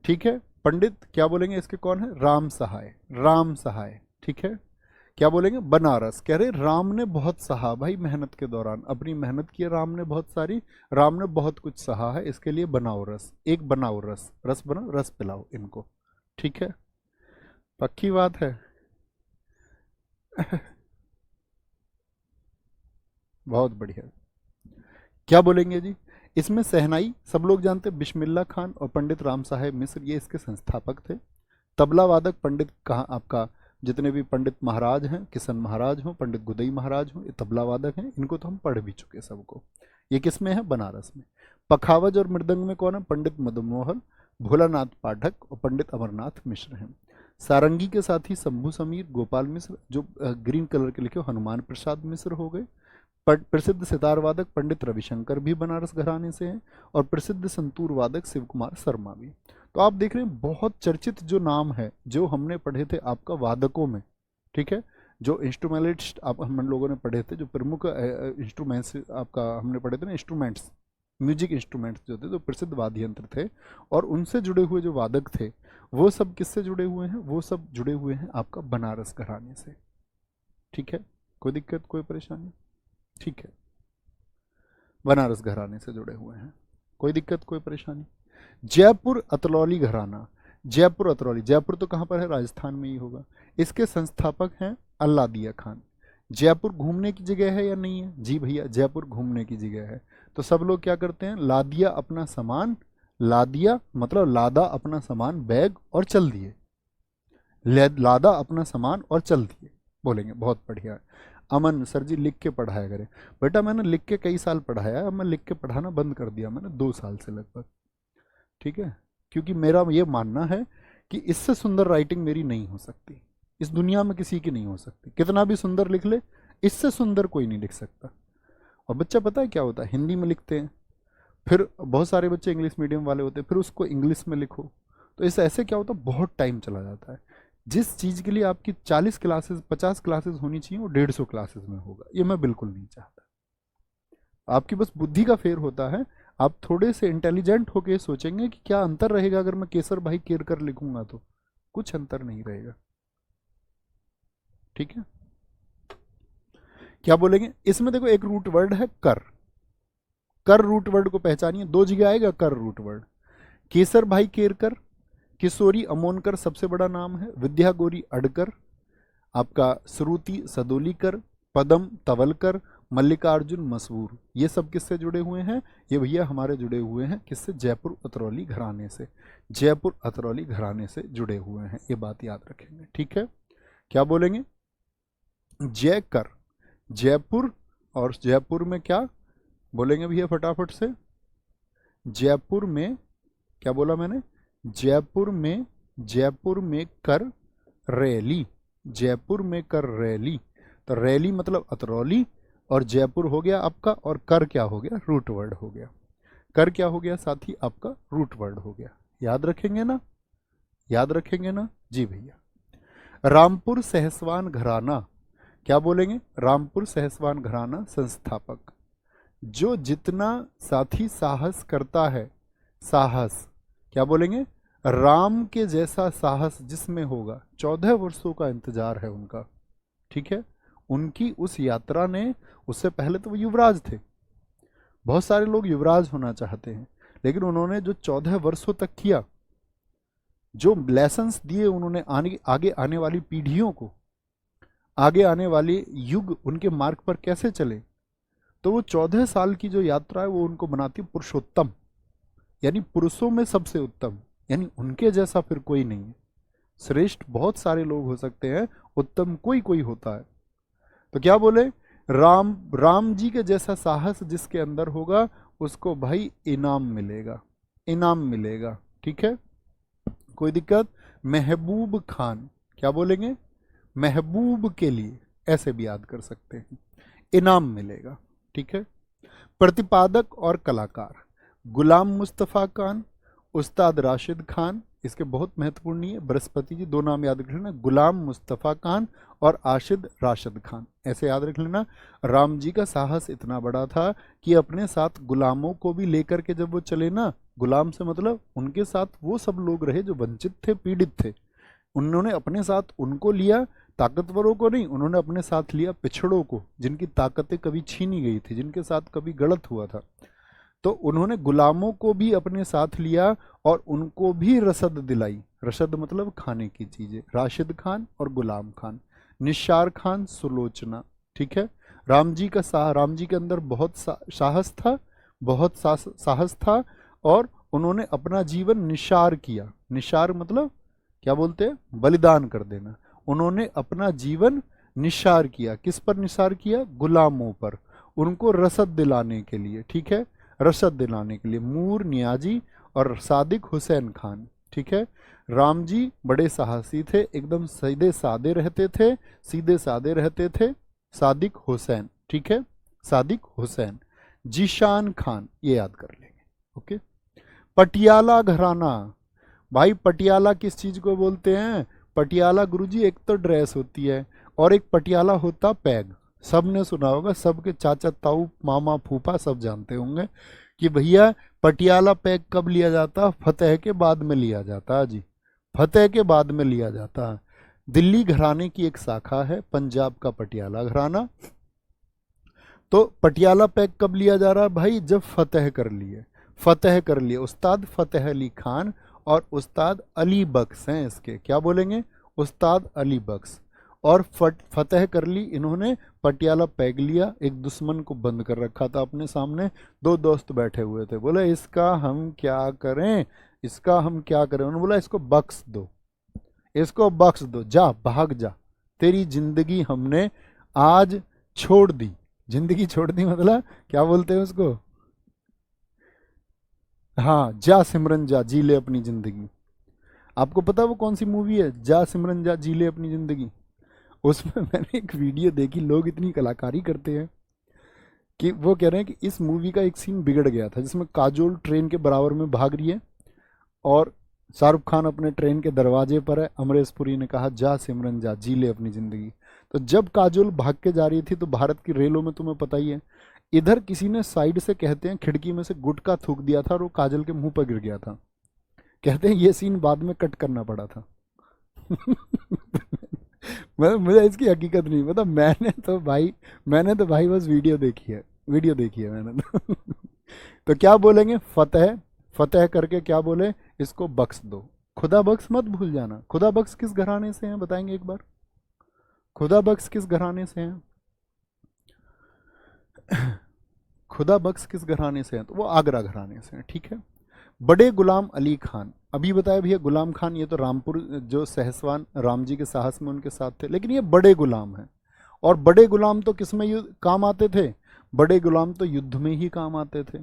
ठीक है, पंडित क्या बोलेंगे इसके कौन है? राम सहाय, राम सहाय। ठीक है, क्या बोलेंगे? बनारस। कह रहे राम ने बहुत सहा भाई, मेहनत के दौरान अपनी मेहनत की है राम ने बहुत सारी, राम ने बहुत कुछ सहा है, इसके लिए बनाओ रस, एक बनाओ रस, रस बनाओ, रस पिलाओ इनको। ठीक है, पक्की बात है। बहुत बढ़िया। क्या बोलेंगे जी? इसमें सहनाई सब लोग जानते हैं, बिस्मिल्लाह खान और पंडित राम साहेब मिश्र, ये इसके संस्थापक थे। तबला वादक पंडित कहाँ आपका, जितने भी पंडित महाराज हैं, किशन महाराज हों, पंडित गुदई महाराज हों, ये तबला वादक हैं, इनको तो हम पढ़ भी चुके सबको। ये किस में है? बनारस में। पखावज और मृदंग में कौन है? पंडित मदनमोहन, भोलानाथ पाठक और पंडित अमरनाथ मिश्र हैं। सारंगी के साथ ही शंभू समीर, गोपाल मिश्र, जो ग्रीन कलर के लिखे हनुमान प्रसाद मिश्र हो गए। प्रसिद्ध सितार वादक पंडित रविशंकर भी बनारस घराने से हैं, और प्रसिद्ध संतूर वादक शिव कुमार शर्मा भी। तो आप देख रहे हैं बहुत चर्चित जो नाम है जो हमने पढ़े थे आपका वादकों में। ठीक है, जो इंस्ट्रूमेंटिस्ट आप हम लोगों ने पढ़े थे, जो प्रमुख इंस्ट्रूमेंट्स आपका हमने पढ़े थे ना, इंस्ट्रूमेंट्स, म्यूजिक इंस्ट्रूमेंट्स जो थे, जो प्रसिद्ध वाद्य यंत्र थे, और उनसे जुड़े हुए जो वादक थे वो सब किससे जुड़े हुए हैं? वो सब जुड़े हुए हैं आपका बनारस घराने से। ठीक है, कोई दिक्कत, कोई परेशानी? ठीक है, बनारस घराने से जुड़े हुए हैं, कोई दिक्कत, कोई परेशानी? जयपुर अतरौली घराना, जयपुर अतरौली, जयपुर तो कहाँ पर है? राजस्थान में ही होगा। इसके संस्थापक हैं अल्लादिया खान। जयपुर घूमने की जगह है या नहीं है? जी भैया, जयपुर घूमने की जगह है। तो सब लोग क्या करते हैं? लादिया अपना सामान, लादिया मतलब लादा अपना सामान, बैग, और चल दिए। लादा अपना सामान और चल दिए, बोलेंगे बहुत बढ़िया। अमन सर जी लिख के पढ़ाया करें। बेटा मैंने लिख के कई साल पढ़ाया, अब मैं लिख के पढ़ाना बंद कर दिया मैंने 2 साल से लगभग। ठीक है, क्योंकि मेरा ये मानना है कि इससे सुंदर राइटिंग मेरी नहीं हो सकती, इस दुनिया में किसी की नहीं हो सकती। कितना भी सुंदर लिख ले, इससे सुंदर कोई नहीं लिख सकता। और बच्चा पता है क्या होता है? हिंदी में लिखते हैं, फिर बहुत सारे बच्चे इंग्लिश मीडियम वाले होते हैं, फिर उसको इंग्लिश में लिखो, तो इस ऐसे क्या होता है? बहुत टाइम चला जाता है। जिस चीज़ के लिए आपकी 40 क्लासेस 50 क्लासेस होनी चाहिए वो 150 क्लासेस में होगा, ये मैं बिल्कुल नहीं चाहता। आपकी बस बुद्धि का फेर होता है। आप थोड़े से इंटेलिजेंट होके सोचेंगे कि क्या अंतर रहेगा अगर मैं केसर भाई केरकर लिखूंगा, तो कुछ अंतर नहीं रहेगा। ठीक है, क्या बोलेंगे? इसमें देखो एक रूट वर्ड है कर। कर रूट वर्ड को पहचानिए, 2 जगह आएगा कर रूट वर्ड। केसर भाई केरकर, किशोरी अमोनकर सबसे बड़ा नाम है, विद्या गौरी अडकर, आपका श्रुति सदोलीकर, पदम तवलकर, मल्लिकार्जुन मसूर, ये सब किससे जुड़े हुए हैं? ये भैया हमारे जुड़े हुए हैं किससे? जयपुर अतरौली घराने से। जयपुर अतरौली घराने से जुड़े हुए हैं, ये बात याद रखेंगे। ठीक है, क्या बोलेंगे? जय कर, जयपुर, और जयपुर में क्या बोलेंगे भैया फटाफट से? जयपुर में क्या बोला मैंने? जयपुर में कर रैली, जयपुर में कर रैली। तो रैली मतलब अतरौली, और जयपुर हो गया आपका, और कर क्या हो गया? रूट वर्ड हो गया। कर क्या हो गया साथी? आपका रूट वर्ड हो गया। याद रखेंगे ना? याद रखेंगे ना? जी भैया। रामपुर सहसवान घराना, क्या बोलेंगे? रामपुर सहसवान घराना संस्थापक। जो जितना साथी साहस करता है, साहस क्या बोलेंगे? राम के जैसा साहस जिसमें होगा, 14 वर्षों का इंतजार है उनका। ठीक है, उनकी उस यात्रा ने, उससे पहले तो वो युवराज थे, बहुत सारे लोग युवराज होना चाहते हैं, लेकिन उन्होंने जो 14 वर्षों तक किया, जो लेसन्स दिए उन्होंने आगे आने वाली पीढ़ियों को, आगे आने वाले युग उनके मार्ग पर कैसे चले, तो वो 14 साल की जो यात्रा है वो उनको बनाती है पुरुषोत्तम, यानी पुरुषों में सबसे उत्तम, यानी उनके जैसा फिर कोई नहीं है। श्रेष्ठ बहुत सारे लोग हो सकते हैं, उत्तम कोई कोई होता है। तो क्या बोले? राम जी के जैसा साहस जिसके अंदर होगा उसको भाई इनाम मिलेगा, इनाम मिलेगा। ठीक है, कोई दिक्कत? महबूब खान, क्या बोलेंगे? महबूब के लिए, ऐसे भी याद कर सकते हैं, इनाम मिलेगा। ठीक है, प्रतिपादक और कलाकार, गुलाम मुस्तफ़ा खान, उस्ताद राशिद खान, इसके बहुत महत्वपूर्ण नहीं है, बृहस्पति जी, 2 नाम याद रख लेना, गुलाम मुस्तफ़ा खान और आशिद राशिद खान, ऐसे याद रख लेना। राम जी का साहस इतना बड़ा था कि अपने साथ गुलामों को भी लेकर के जब वो चले ना, गुलाम से मतलब उनके साथ वो सब लोग रहे जो वंचित थे, पीड़ित थे, उन्होंने अपने साथ उनको लिया, ताकतवरों को नहीं, उन्होंने अपने साथ लिया पिछड़ों को, जिनकी ताकतें कभी छीनी गई थी, जिनके साथ कभी गलत हुआ था। तो उन्होंने गुलामों को भी अपने साथ लिया और उनको भी रसद दिलाई। रसद मतलब खाने की चीजें। राशिद खान और गुलाम खान, निशार खान, सुलोचना। ठीक है, राम जी के अंदर बहुत साहस था, बहुत साहस था, और उन्होंने अपना जीवन निशार किया। निशार मतलब क्या बोलते हैं? बलिदान कर देना। उन्होंने अपना जीवन निशार किया। किस पर निशार किया? गुलामों पर, उनको रसद दिलाने के लिए। ठीक है, रसद दिलाने के लिए। मूर नियाजी और सादिक हुसैन खान। ठीक है, राम जी बड़े साहसी थे, एकदम सीधे सादे रहते थे, सीधे सादे रहते थे। सादिक हुसैन, ठीक है, सादिक हुसैन। जीशान खान, ये याद कर लेंगे। ओके, पटियाला घराना, भाई पटियाला किस चीज को बोलते हैं? पटियाला गुरुजी एक तो ड्रेस होती है और एक पटियाला होता पैग। सब ने सुना होगा, सबके चाचा ताऊ मामा फूफा सब जानते होंगे कि भैया पटियाला पैग कब लिया जाता, फतेह के बाद में लिया जाता जी, फतेह के बाद में लिया जाता। दिल्ली घराने की एक शाखा है पंजाब का पटियाला घराना। तो पटियाला पैग कब लिया जा रहा है भाई, जब फतेह कर लिए, फतेह कर लिए। उस्ताद फतेह अली खान और उस्ताद अली बख्श हैं इसके, क्या बोलेंगे, उस्ताद अली बख्श। और फतेह कर ली इन्होंने, पटियाला पैग लिया। एक दुश्मन को बंद कर रखा था अपने सामने, दो दोस्त बैठे हुए थे, बोले इसका हम क्या करें, इसका हम क्या करें। उन्होंने बोला इसको बख्श दो, इसको बख्श दो, जा भाग जा, तेरी जिंदगी हमने आज छोड़ दी। जिंदगी छोड़ दी मतलब क्या बोलते हैं उसको, हाँ, जा सिमरन जा, जी ले अपनी जिंदगी। आपको पता है वो कौन सी मूवी है, जा सिमरन जा जी ले अपनी जिंदगी। उसमें मैंने एक वीडियो देखी, लोग इतनी कलाकारी करते हैं कि वो कह रहे हैं कि इस मूवी का एक सीन बिगड़ गया था जिसमें काजोल ट्रेन के बराबर में भाग रही है और शाहरुख खान अपने ट्रेन के दरवाजे पर है, अमरीश पुरी ने कहा जा सिमरन जा, जी ले अपनी जिंदगी। तो जब काजोल भाग के जा रही थी तो भारत की रेलों में तुम्हें पता ही है, इधर किसी ने साइड से कहते हैं खिड़की में से गुटखा थूक दिया था और वो काजल के मुंह पर गिर गया था। कहते हैं ये सीन बाद में कट करना पड़ा था। मुझे इसकी हकीकत नहीं पता, मैंने तो भाई बस वीडियो देखी है, वीडियो देखी है मैंने तो। तो क्या बोलेंगे, फतेह, फतेह करके क्या बोले, इसको बख्श दो। खुदा बख्श मत भूल जाना। खुदा बख्श किस घराने से हैं बताएंगे एक बार, खुदा बख्श किस घराने से हैं, खुदा बख्श किस घराने से हैं, तो वो आगरा घराने से हैं, ठीक है। बड़े गुलाम अली खान, अभी बताया भैया गुलाम खान ये तो रामपुर जो सहसवान राम जी के साहस में उनके साथ थे, लेकिन ये बड़े गुलाम हैं। और बड़े गुलाम तो किस में काम आते थे, बड़े गुलाम तो युद्ध में ही काम आते थे।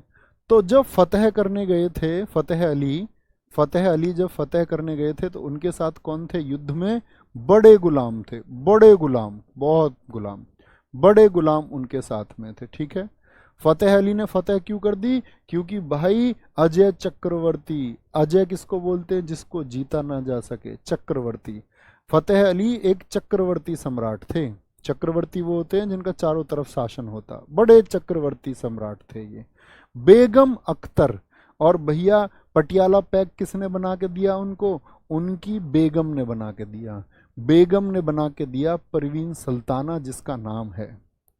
तो जब फतेह करने गए थे, फतेह अली जब फतेह करने गए थे तो उनके साथ कौन थे युद्ध में, बड़े गुलाम थे, बड़े गुलाम, बहुत गुलाम, बड़े गुलाम उनके साथ में थे, ठीक है। फतेह अली ने फतेह क्यों कर दी, क्योंकि भाई अजय चक्रवर्ती, अजय किसको बोलते हैं, जिसको जीता ना जा सके, चक्रवर्ती। फतेह अली एक चक्रवर्ती सम्राट थे। चक्रवर्ती वो होते हैं जिनका चारों तरफ शासन होता, बड़े चक्रवर्ती सम्राट थे ये। बेगम अख्तर, और भैया पटियाला पैग किसने बना के दिया उनको, उनकी बेगम ने बना के दिया। बेगम ने बना के दिया परवीन सुल्ताना, जिसका नाम है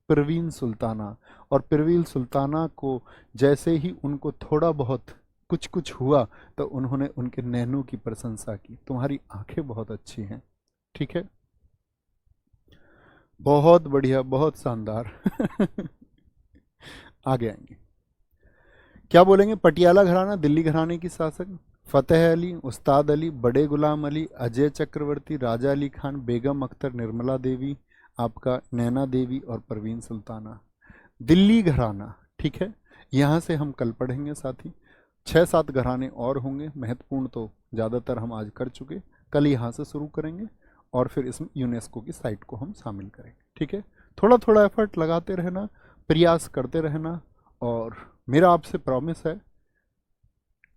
परवीन सुल्ताना। और परवीन सुल्ताना को जैसे ही उनको थोड़ा बहुत कुछ कुछ हुआ तो उन्होंने उनके नैनों की प्रशंसा की, तुम्हारी आंखें बहुत अच्छी हैं, ठीक है, बहुत बढ़िया, बहुत शानदार। आगे आएंगे, क्या बोलेंगे, पटियाला घराना दिल्ली घराने की शासक, फतेह अली, उस्ताद अली, बड़े गुलाम अली, अजय चक्रवर्ती, राजा अली खान, बेगम अख्तर, निर्मला देवी, आपका नैना देवी और परवीन सुल्ताना। दिल्ली घराना, ठीक है, यहाँ से हम कल पढ़ेंगे साथी। 6-7 घराने और होंगे महत्वपूर्ण, तो ज़्यादातर हम आज कर चुके, कल यहाँ से शुरू करेंगे और फिर इसमें यूनेस्को की साइट को हम शामिल करेंगे, ठीक है। थोड़ा थोड़ा एफर्ट लगाते रहना, प्रयास करते रहना। और मेरा आपसे प्रॉमिस है,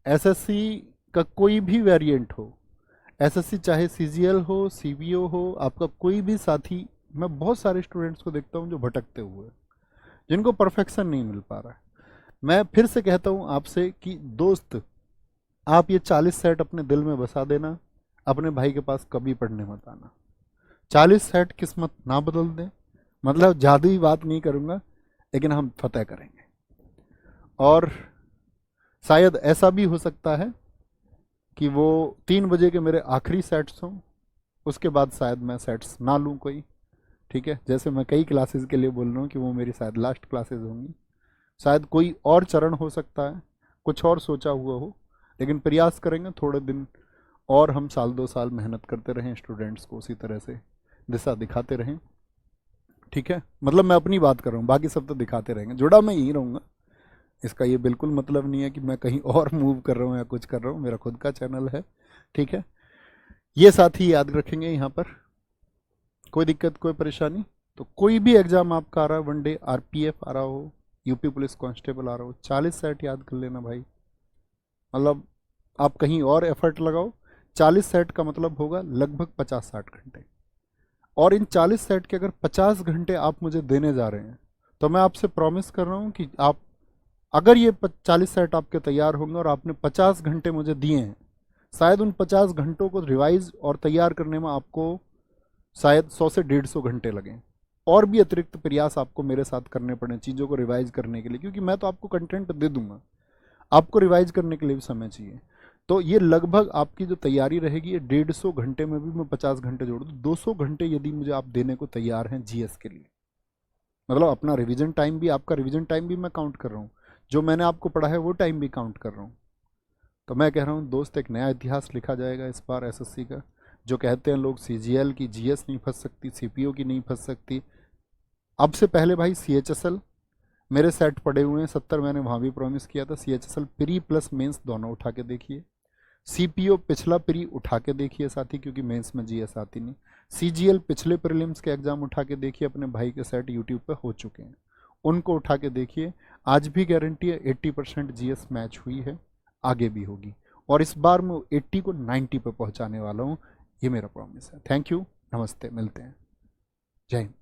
एसएससी का कोई भी वेरिएंट हो, एसएससी चाहे सीजीएल हो, सीबीओ हो, आपका कोई भी साथी, मैं बहुत सारे स्टूडेंट्स को देखता हूँ जो भटकते हुए, जिनको परफेक्शन नहीं मिल पा रहा है। मैं फिर से कहता हूँ आपसे कि दोस्त, आप ये 40 सेट अपने दिल में बसा देना, अपने भाई के पास कभी पढ़ने मत आना। 40 सेट किस्मत ना बदल दें, मतलब जादुई बात नहीं करूँगा, लेकिन हम फतेह करेंगे। और शायद ऐसा भी हो सकता है कि वो 3 बजे के मेरे आखिरी सेट्स हों, उसके बाद शायद मैं सेट्स ना लूँ कोई, ठीक है। जैसे मैं कई क्लासेस के लिए बोल रहा हूँ कि वो मेरी शायद लास्ट क्लासेस होंगी, शायद कोई और चरण हो सकता है, कुछ और सोचा हुआ हो, लेकिन प्रयास करेंगे थोड़े दिन और हम 1-2 साल मेहनत करते रहें, स्टूडेंट्स को उसी तरह से दिशा दिखाते रहें, ठीक है। मतलब मैं अपनी बात कर रहा हूँ, बाकी सब तो दिखाते रहेंगे, जुड़ा मैं यहीं रहूँगा। इसका ये बिल्कुल मतलब नहीं है कि मैं कहीं और मूव कर रहा हूँ या कुछ कर रहा हूँ, मेरा खुद का चैनल है, ठीक है। ये साथी याद रखेंगे यहाँ पर, कोई दिक्कत कोई परेशानी तो कोई भी एग्जाम आपका आ रहा है, वनडे आरपीएफ आ रहा हो, यूपी पुलिस कांस्टेबल आ रहा हो, 40 सेट याद कर लेना भाई। मतलब आप कहीं और एफर्ट लगाओ, 40 सेट का मतलब होगा लगभग 50-60 घंटे। और इन 40 सेट के अगर 50 घंटे आप मुझे देने जा रहे हैं तो मैं आपसे प्रॉमिस कर रहा हूँ कि आप अगर ये 40 सेट आपके तैयार होंगे और आपने 50 घंटे मुझे दिए हैं, शायद उन 50 घंटों को रिवाइज और तैयार करने में आपको शायद 100 से 150 घंटे लगें, और भी अतिरिक्त प्रयास आपको मेरे साथ करने पड़े चीज़ों को रिवाइज करने के लिए, क्योंकि मैं तो आपको कंटेंट दे दूंगा, आपको रिवाइज करने के लिए भी समय चाहिए। तो ये लगभग आपकी जो तैयारी रहेगी, ये 150 घंटे में भी मैं 50 घंटे जोड़ दूँ, 200 घंटे यदि मुझे आप देने को तैयार हैं जीएस के लिए, मतलब अपना रिवीजन टाइम भी, आपका रिवीजन टाइम भी मैं काउंट कर रहा हूँ, जो मैंने आपको पढ़ा है वो टाइम भी काउंट कर रहा हूँ। तो मैं कह रहा हूँ दोस्त, एक नया इतिहास लिखा जाएगा इस बार एसएससी का। जो कहते हैं लोग सीजीएल की जीएस नहीं फंस सकती, सीपीओ की नहीं फंस सकती, अब से पहले भाई सीएचएसएल मेरे सेट पड़े हुए हैं 70, मैंने वहाँ भी प्रॉमिस किया था। सीएचएसएल प्री प्लस मेंस दोनों उठा के देखिए, सीपीओ पिछला प्री उठा के देखिए साथी, क्योंकि मेंस में जीएस आती नहीं। सीजीएल पिछले प्रीलिम्स के एग्जाम उठा के देखिए, अपने भाई के सेट यूट्यूब पे हो चुके हैं, उनको उठा के देखिए। आज भी गारंटी है 80% जीएस मैच हुई है, आगे भी होगी, और इस बार मैं 80 को 90 पे पहुंचाने वाला हूँ, ये मेरा प्रॉमिस है। थैंक यू, नमस्ते, मिलते हैं, जय हिंद।